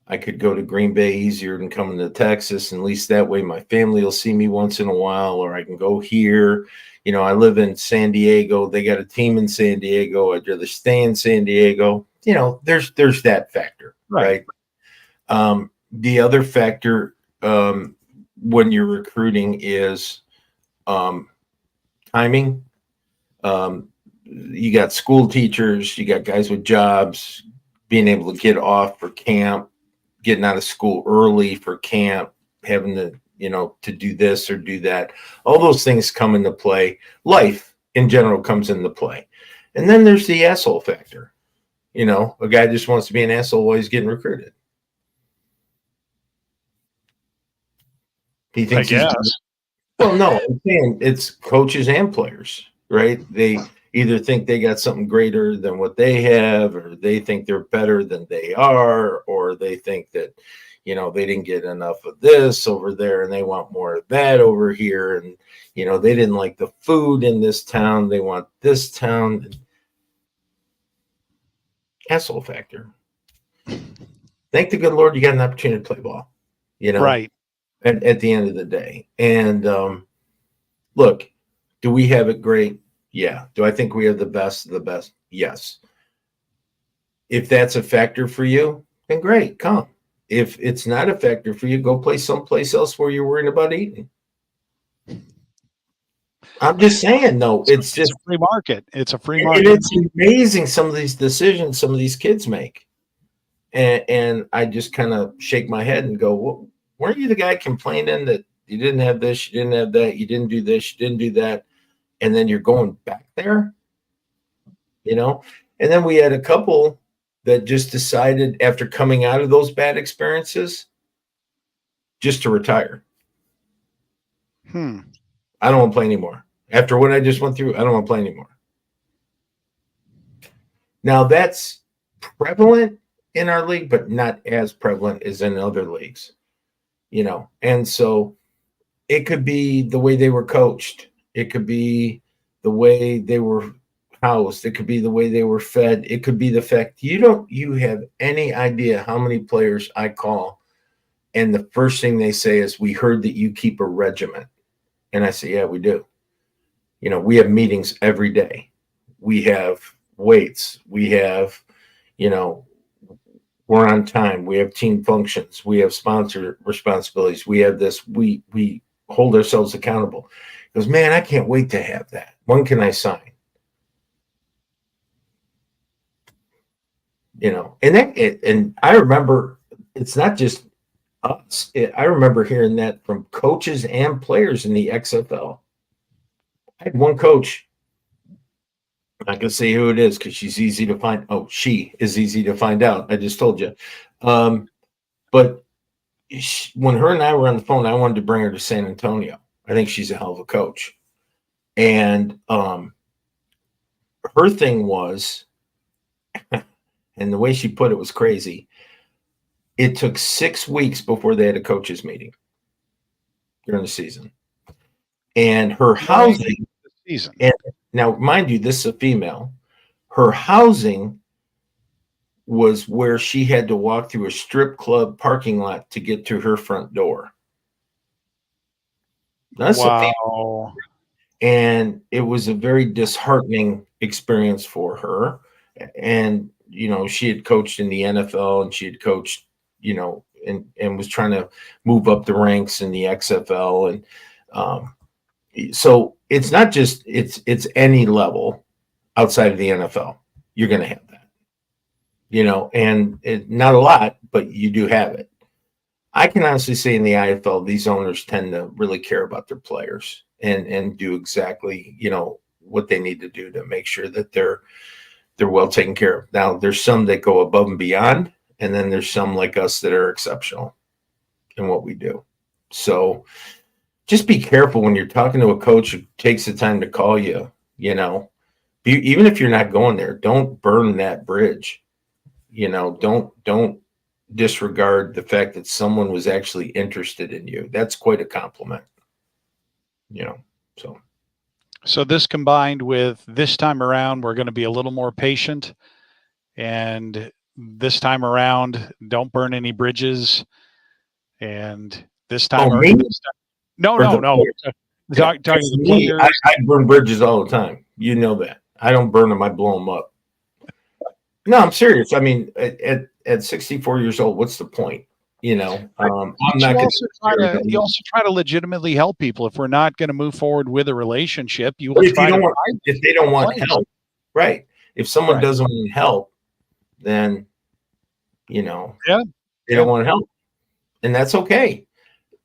I could go to Green Bay easier than coming to Texas, and at least that way my family will see me once in a while, or I can go here. You know, I live in San Diego. They got a team in San Diego. I'd rather stay in San Diego. You know, there's that factor, right? The other factor when you're recruiting is timing. You got school teachers, you got guys with jobs, being able to get off for camp, getting out of school early for camp, having to, to do this or do that. All those things come into play. Life in general comes into play. And then there's the asshole factor. A guy just wants to be an asshole while he's getting recruited. He thinks well, no, I'm saying it's coaches and players, right? They either think they got something greater than what they have, or they think they're better than they are, or they think that, they didn't get enough of this over there and they want more of that over here. And, they didn't like the food in this town. They want this town. Asshole factor. Thank the good Lord you got an opportunity to play ball, Right. At the end of the day. And look, do we have it great? Yeah. Do I think we have the best of the best? Yes. If that's a factor for you, then great, come. If it's not a factor for you, go play someplace else where you're worrying about eating. I'm just saying, though, it's just a free market. It's a free market. And it's amazing some of these decisions some of these kids make. And I just kind of shake my head and go, well, weren't you the guy complaining that you didn't have this, you didn't have that, you didn't do this, you didn't do that, and then you're going back there? And then we had a couple that just decided after coming out of those bad experiences just to retire. I don't want to play anymore. After what I just went through, I don't want to play anymore. Now, that's prevalent in our league, but not as prevalent as in other leagues. And so it could be the way they were coached. It could be the way they were housed. It could be the way they were fed. It could be the fact you have any idea how many players I call, and the first thing they say is, we heard that you keep a regiment. And I say, yeah, we do. We have meetings every day. We have weights. We have, we're on time. We have team functions. We have sponsor responsibilities. We have this. We hold ourselves accountable. He goes, man, I can't wait to have that. When can I sign? And I remember it's not just us. I remember hearing that from coaches and players in the XFL. I had one coach. I'm not going to say who it is because she's easy to find. Oh, she is easy to find out. I just told you. But when her and I were on the phone, I wanted to bring her to San Antonio. I think she's a hell of a coach. And her thing was, and the way she put it was crazy, it took 6 weeks before they had a coaches meeting during the season. And her housing, and now mind you, this is a female, her housing was where she had to walk through a strip club parking lot to get to her front door. That's wow. And it was a very disheartening experience for her. And, she had coached in the NFL and she had coached, and was trying to move up the ranks in the XFL. And so it's not just, it's any level outside of the NFL. You're going to have that, and not a lot, but you do have it. I can honestly say in the IFL, these owners tend to really care about their players and do exactly, what they need to do to make sure that they're well taken care of. Now, there's some that go above and beyond, and then there's some like us that are exceptional in what we do. So just be careful when you're talking to a coach who takes the time to call you, even if you're not going there, don't burn that bridge. Don't disregard the fact that someone was actually interested in you. That's quite a compliment. So this combined with this time around, we're going to be a little more patient, and this time around, don't burn any bridges. And this time, no. Talking to the players. I burn bridges all the time. You know that. I don't burn them. I blow them up. No, I'm serious. I mean, at 64 years old, what's the point? I'm not going to. You also try to legitimately help people. If we're not going to move forward with a relationship, you will if try to. If they don't want help, right? If someone doesn't want help, then they don't want help, and that's okay.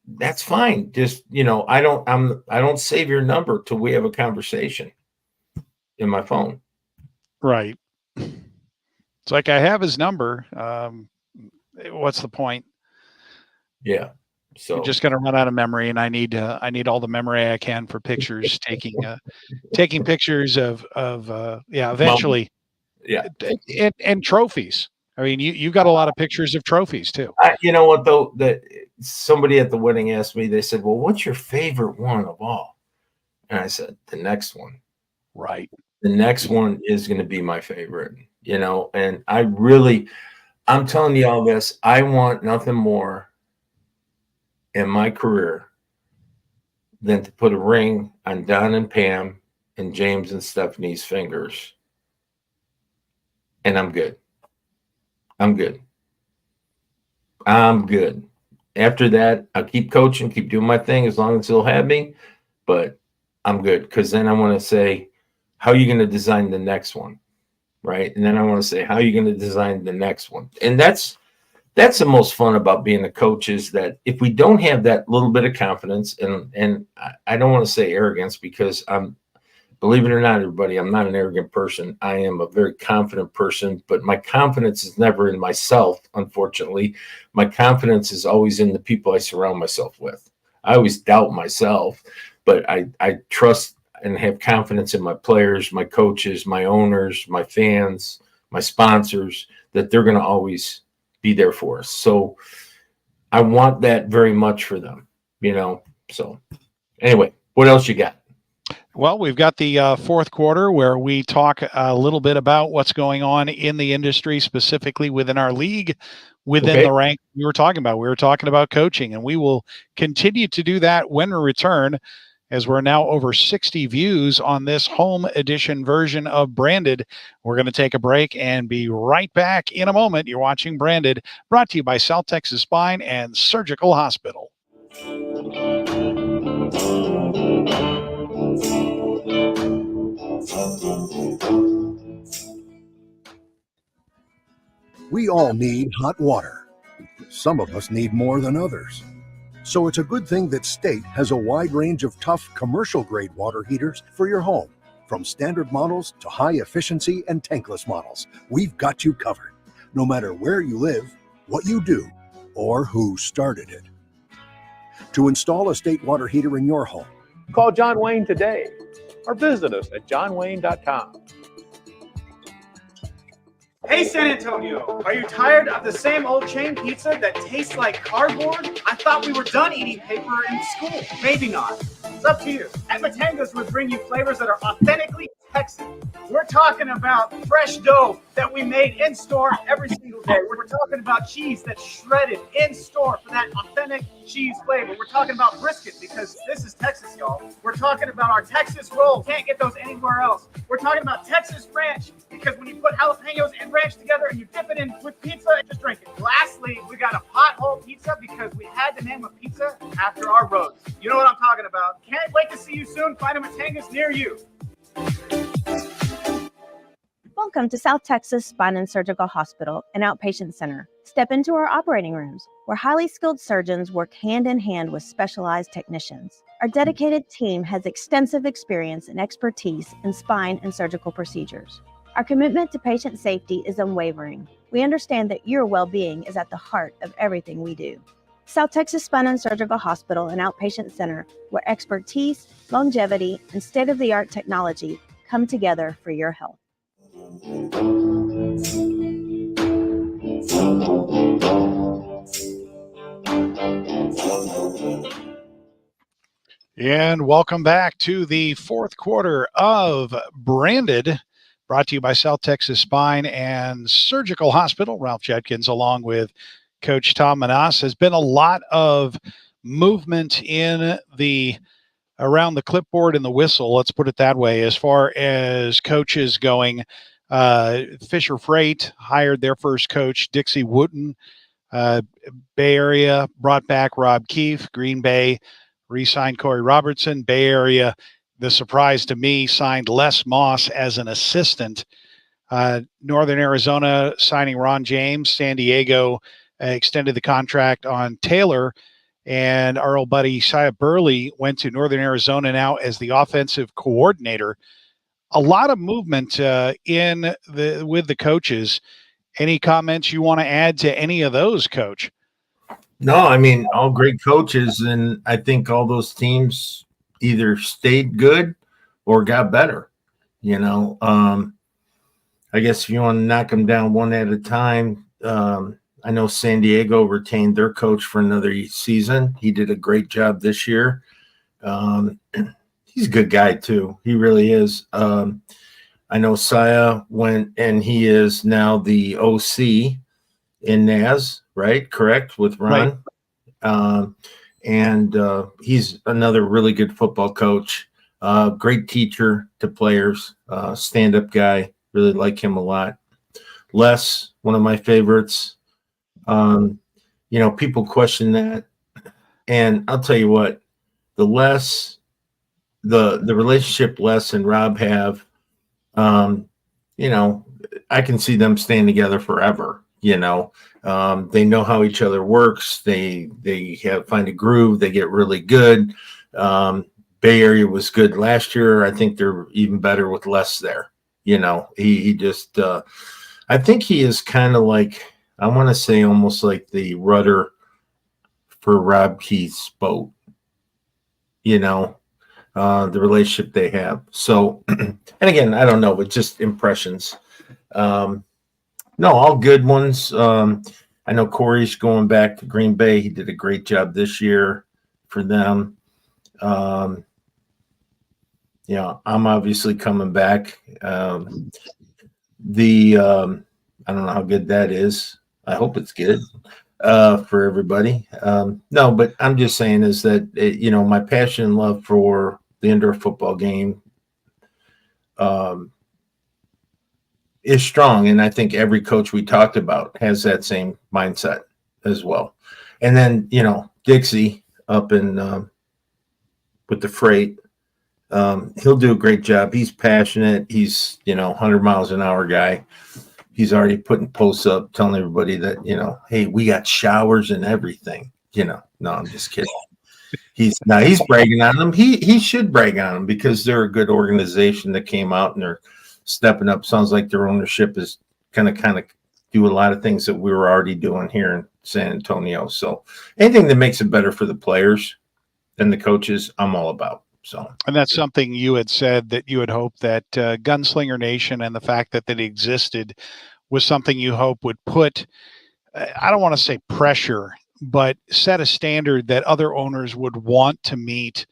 That's fine. Just I don't save your number till we have a conversation in my phone. Right. It's like I have his number. What's the point? Yeah. So I'm just going to run out of memory, and I need all the memory I can for pictures, taking pictures of eventually, and trophies. I mean, you got a lot of pictures of trophies too. You know what though? That somebody at the wedding asked me. They said, "Well, what's your favorite one of all?" And I said, "The next one." Right. The next one is going to be my favorite. And I'm telling you all this. I want nothing more in my career than to put a ring on Don and Pam and James and Stephanie's fingers. And I'm good. I'm good. After that, I'll keep coaching, keep doing my thing as long as they'll have me. But I'm good, because then I want to say, how are you going to design the next one? Right. And then I want to say, how are you going to design the next one? And that's the most fun about being a coach, is that if we don't have that little bit of confidence, and I don't want to say arrogance, because believe it or not, everybody, I'm not an arrogant person. I am a very confident person, but my confidence is never in myself, unfortunately. My confidence is always in the people I surround myself with. I always doubt myself, but I trust and have confidence in my players, my coaches, my owners, my fans, my sponsors, that they're going to always be there for us. So I want that very much for them, So anyway, what else you got? Well, we've got the fourth quarter where we talk a little bit about what's going on in the industry, specifically within our league, within the rank we were talking about. We were talking about coaching, and we will continue to do that when we return, as we're now over 60 views on this home edition version of Branded. We're going to take a break and be right back in a moment. You're watching Branded, brought to you by South Texas Spine and Surgical Hospital. We all need hot water. Some of us need more than others. So it's a good thing that State has a wide range of tough commercial-grade water heaters for your home. From standard models to high-efficiency and tankless models, we've got you covered, no matter where you live, what you do, or who started it. To install a State water heater in your home, call John Wayne today or visit us at johnwayne.com. Hey, San Antonio, are you tired of the same old chain pizza that tastes like cardboard? I thought we were done eating paper in school. Maybe not. It's up to you. At Matanga's, we bring you flavors that are authentically Texan. We're talking about fresh dough that we made in store every single day. We're talking about cheese that's shredded in store for that authentic cheese flavor. We're talking about brisket, because this is Texas, y'all. We're talking about our Texas roll. Can't get those anywhere else. We're talking about Texas ranch, because when you put jalapenos and ranch together and you dip it in with pizza, just drink it. Lastly, we got a pothole pizza, because we had to name a pizza after our roads. You know what I'm talking about. Can't wait to see you soon. Find a Matanga's near you. Welcome to South Texas Spine and Surgical Hospital and Outpatient Center. Step into our operating rooms, where highly skilled surgeons work hand in hand with specialized technicians. Our dedicated team has extensive experience and expertise in spine and surgical procedures. Our commitment to patient safety is unwavering. We understand that your well-being is at the heart of everything we do. South Texas Spine and Surgical Hospital and Outpatient Center, where expertise, longevity, and state-of-the-art technology come together for your health. And welcome back to the fourth quarter of Branded, brought to you by South Texas Spine and Surgical Hospital. Ralph Judkins, along with Coach Tom Manas. Has been a lot of movement in the around the clipboard and the whistle, let's put it that way, as far as coaches going. Fisher Freight hired their first coach, Dixie Wooten. Bay Area brought back Rob Keefe. Green Bay re-signed Corey Robertson. Bay Area, the surprise to me, signed Les Moss as an assistant. Northern Arizona signing Ron James. San Diego extended the contract on Taylor. And our old buddy Shia Burley went to Northern Arizona now as the offensive coordinator. A lot of movement with the coaches. Any comments you want to add to any of those, Coach? No, I mean, all great coaches, and I think all those teams either stayed good or got better. I guess if you want to knock them down one at a time, I know San Diego retained their coach for another season. He did a great job this year. He's a good guy too. He really is. I know Saya went, and he is now the OC in NAS, right? Correct, with Ron. Right. And he's another really good football coach. Great teacher to players. Stand-up guy. Really like him a lot. Les, one of my favorites. People question that, and I'll tell you what, the relationship Les and Rob have, I can see them staying together forever. They know how each other works. They find a groove. They get really good. Bay Area was good last year. I think they're even better with Les there. He just, I think he is kind of like, I want to say almost like the rudder for Rob Keith's boat, the relationship they have. So, and again, I don't know, but just impressions. No, all good ones. I know Corey's going back to Green Bay. He did a great job this year for them. I'm obviously coming back. I don't know how good that is. I hope it's good for everybody. No, but I'm just saying is that, my passion and love for the indoor football game is strong. And I think every coach we talked about has that same mindset as well. And then, Dixie up in with the Freight, he'll do a great job. He's passionate. He's, 100 miles an hour guy. He's already putting posts up telling everybody that, hey, we got showers and everything. No, I'm just kidding. He's bragging on them. He should brag on them because they're a good organization that came out and they're stepping up. Sounds like their ownership is kind of do a lot of things that we were already doing here in San Antonio. So anything that makes it better for the players and the coaches, I'm all about. So, and that's something you had said that you had hoped that Gunslinger Nation and the fact that it existed was something you hope would put, I don't want to say pressure, but set a standard that other owners would want to meet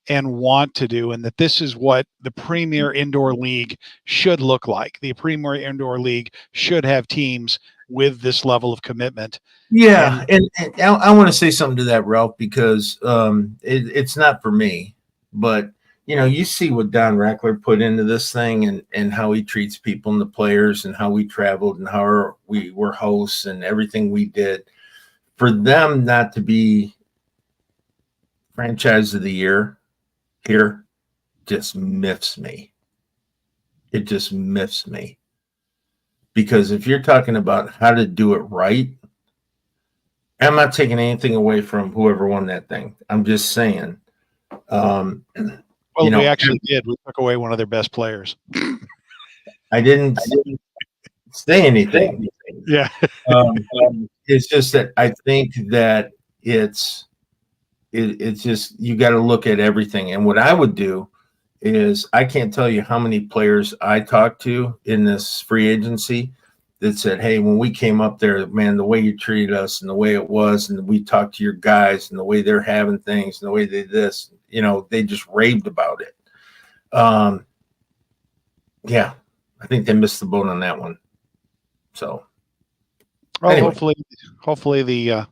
and want to do, and that this is what the premier indoor league should look like. The premier indoor league should have teams with this level of commitment. Yeah, and I want to say something to that, Ralph, because it's not for me. But, you see what Don Rackler put into this thing and how he treats people and the players and how we traveled and how we were hosts and everything we did. For them not to be franchise of the year here just miffs me. It just miffs me. because if you're talking about how to do it right, I'm not taking anything away from whoever won that thing. I'm just saying. Well, we actually did. We took away one of their best players. I didn't say anything. Yeah. It's just that I think that it's just you got to look at everything. And what I would do is I can't tell you how many players I talked to in this free agency that said, hey, when we came up there, man, the way you treated us and the way it was, and we talked to your guys and the way they're having things and the way they this, they just raved about it. Yeah, I think they missed the boat on that one. So, well, anyway. hopefully the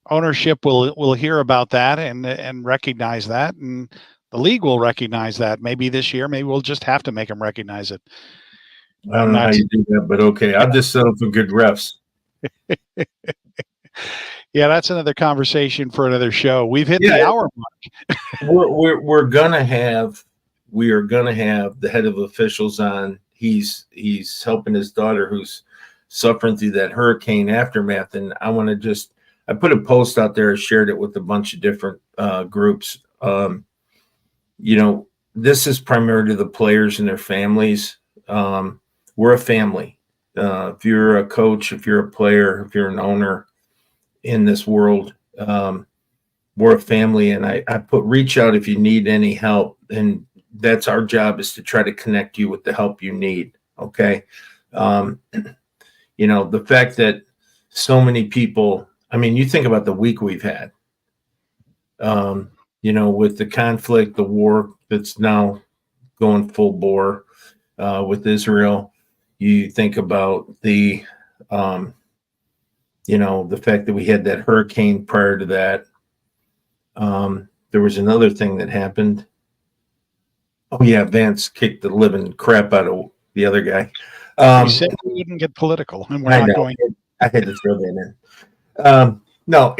ownership will hear about that and recognize that, and the league will recognize that. Maybe this year, maybe we'll just have to make them recognize it. I don't know how you do that, but okay. I'll just settle for good refs. Yeah, that's another conversation for another show. We've hit the hour mark. we are gonna have the head of officials on. He's helping his daughter who's suffering through that hurricane aftermath, and I put a post out there. I shared it with a bunch of different groups. This is primarily to the players and their families. We're a family. If you're a coach, if you're a player, if you're an owner in this world, we're a family. And I put reach out if you need any help. And that's our job, is to try to connect you with the help you need. Okay. The fact that so many people, I mean, you think about the week we've had, with the conflict, the war that's now going full bore with Israel. You think about the fact that we had that hurricane prior to that. There was another thing that happened. Oh yeah, Vance kicked the living crap out of the other guy. We said we wouldn't get political, and we're not going. I had to throw that in. No,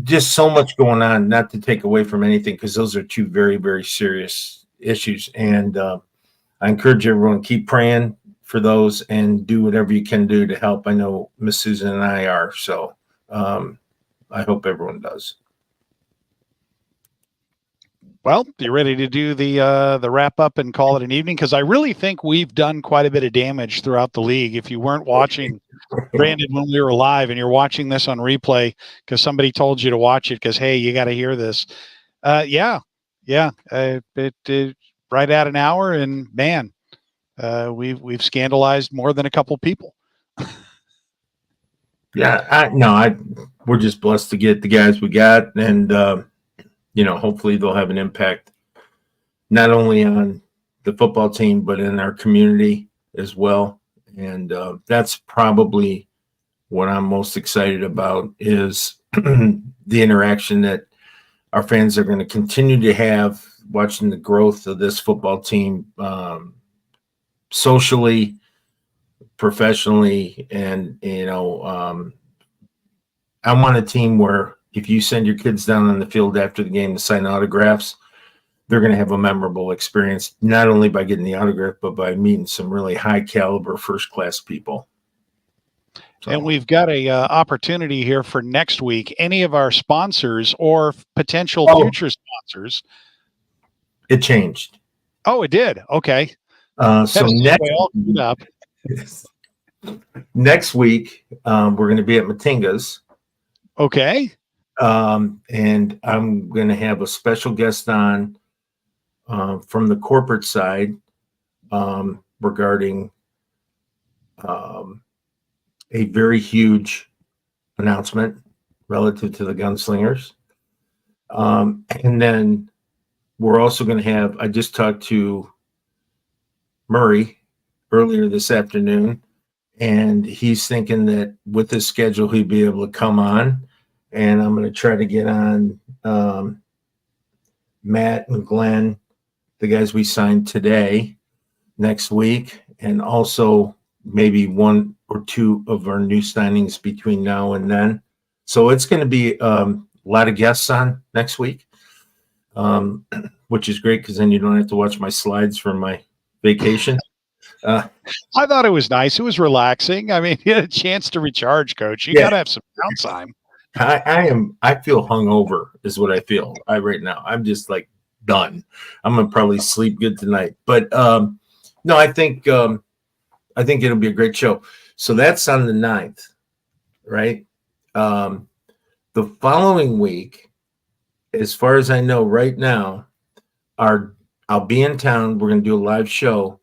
just so much going on. Not to take away from anything, because those are two very, very serious issues, and I encourage everyone to keep praying for those and do whatever you can do to help. I know Miss Susan and I are, so I hope everyone does. Well, you ready to do the wrap up and call it an evening? Because I really think we've done quite a bit of damage throughout the league. If you weren't watching Brandon when we were live, and you're watching this on replay because somebody told you to watch it because, hey, you got to hear this. It right at an hour, and man, we've scandalized more than a couple people. Yeah, we're just blessed to get the guys we got, and hopefully they'll have an impact not only on the football team but in our community as well. And that's probably what I'm most excited about, is the interaction that our fans are going to continue to have watching the growth of this football team, socially, professionally. And, I want a team where if you send your kids down on the field after the game to sign autographs, they're going to have a memorable experience, not only by getting the autograph, but by meeting some really high caliber, first-class people. So. And we've got a opportunity here for next week. Any of our sponsors or potential future sponsors. It changed. Oh, it did. Okay. So next week, we're going to be at Matinga's. Okay. And I'm going to have a special guest on from the corporate side regarding a very huge announcement relative to the gunslingers. And then we're also going to have, I just talked to Murray earlier this afternoon, and he's thinking that with his schedule, he'd be able to come on. And I'm going to try to get on Matt and Glenn, the guys we signed today, next week, and also maybe one or two of our new signings between now and then. So it's going to be a lot of guests on next week, which is great because then you don't have to watch my slides from my vacation. I thought it was nice. It was relaxing. I mean, you had a chance to recharge, Coach. You got to have some downtime. I feel hungover is what I feel right now. I'm just like done. I'm going to probably sleep good tonight. But no, I think it'll be a great show. So that's on the 9th, right? The following week, as far as I know right now, I'll be in town. We're going to do a live show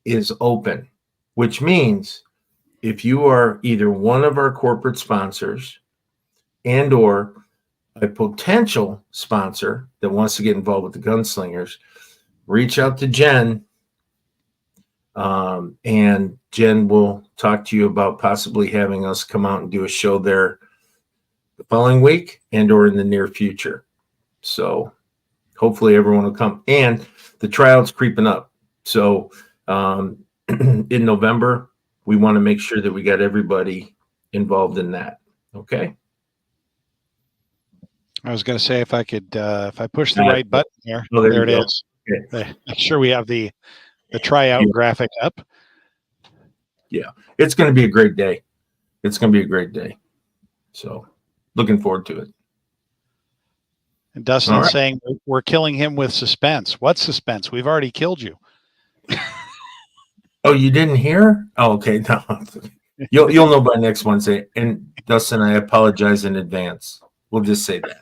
is open, which means if you are either one of our corporate sponsors and or a potential sponsor that wants to get involved with the Gunslingers, reach out to Jen, and Jen will talk to you about possibly having us come out and do a show there the following week and or in the near future. So hopefully everyone will come. And the tryout's creeping up. So in November, we want to make sure that we got everybody involved in that. Okay. I was going to say if I push the right button there, there it go. is. Okay. Make sure we have the tryout graphic up. Yeah, it's going to be a great day. It's going to be a great day. So looking forward to it. And Dustin's saying we're killing him with suspense. What suspense? We've already killed you. Oh, you didn't hear? Oh, okay. No. You'll know by next Wednesday. And Dustin, I apologize in advance. We'll just say that.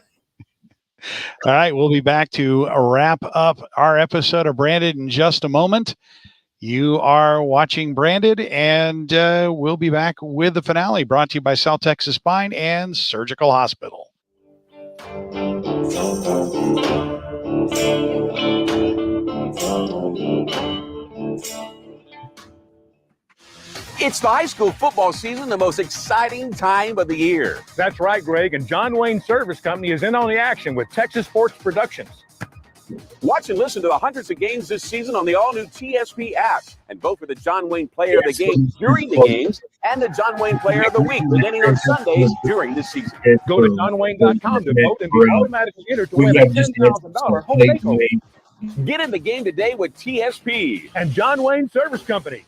All right, we'll be back to wrap up our episode of Branded in just a moment. You are watching Branded, and we'll be back with the finale brought to you by South Texas Spine and Surgical Hospital. It's the high school football season, the most exciting time of the year. That's right, Greg. And John Wayne Service Company is in on the action with Texas Sports Productions. Watch and listen to the hundreds of games this season on the all-new TSP app and vote for the John Wayne Player of the Game during the games and the John Wayne Player of the Week beginning on Sundays during the season. Go to johnwayne.com to vote and be automatically entered to win a $10,000 home makeover. Get in the game today with TSP and John Wayne Service Company.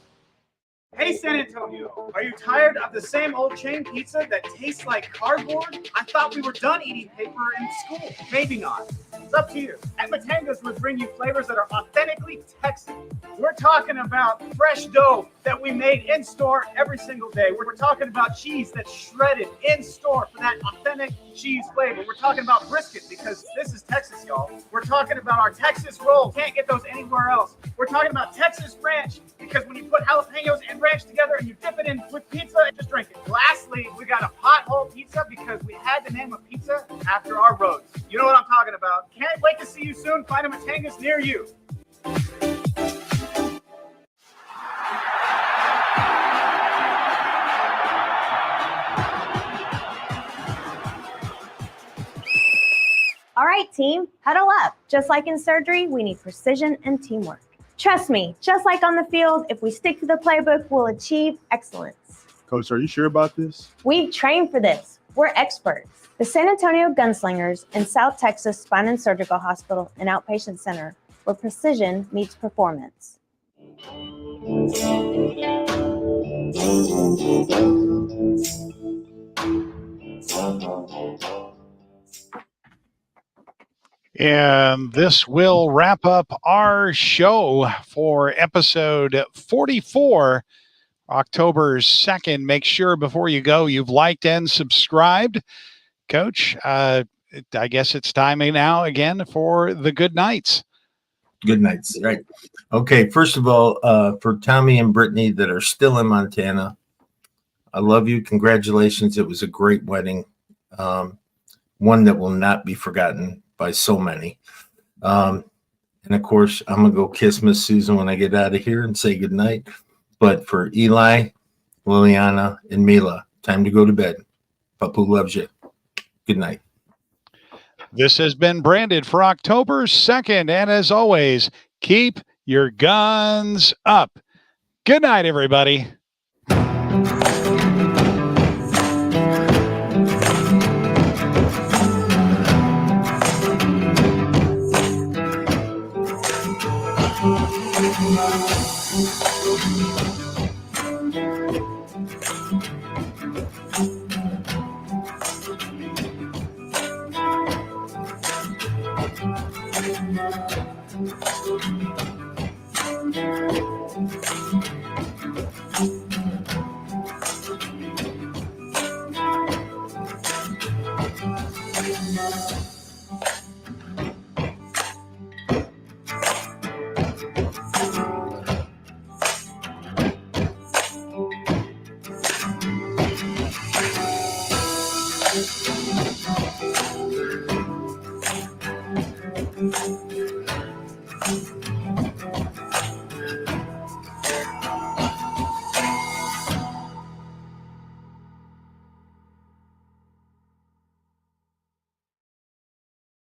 Hey, San Antonio, are you tired of the same old chain pizza that tastes like cardboard? I thought we were done eating paper in school. Maybe not. It's up to you. At Matanga's, we bring you flavors that are authentically Texan. We're talking about fresh dough that we made in store every single day. We're talking about cheese that's shredded in store for that authentic cheese flavor. We're talking about brisket because this is Texas, y'all. We're talking about our Texas roll. Can't get those anywhere else. We're talking about Texas ranch because when you put jalapenos and ranch together and you dip it in with pizza and just drink it. Lastly, we got a pothole pizza because we had to name a pizza after our roads. You know what I'm talking about. Can't wait to see you soon. Find a Matanga's near you. All right, team, huddle up. Just like in surgery, we need precision and teamwork. Trust me, just like on the field, if we stick to the playbook, we'll achieve excellence. Coach, are you sure about this? We've trained for this. We're experts. The San Antonio Gunslingers and South Texas Spine and Surgical Hospital and Outpatient Center, where precision meets performance. And this will wrap up our show for episode 44, October 2nd. Make sure before you go, you've liked and subscribed. Coach, I guess it's time now again for the good nights. Good nights. Right. Okay. First of all, for Tommy and Brittany that are still in Montana, I love you. Congratulations. It was a great wedding. One that will not be forgotten by so many. And of course, I'm going to go kiss Miss Susan when I get out of here and say goodnight. But for Eli, Liliana, and Mila, time to go to bed. Papu loves you. Good night. This has been Branded for October 2nd. And as always, keep your guns up. Good night, everybody.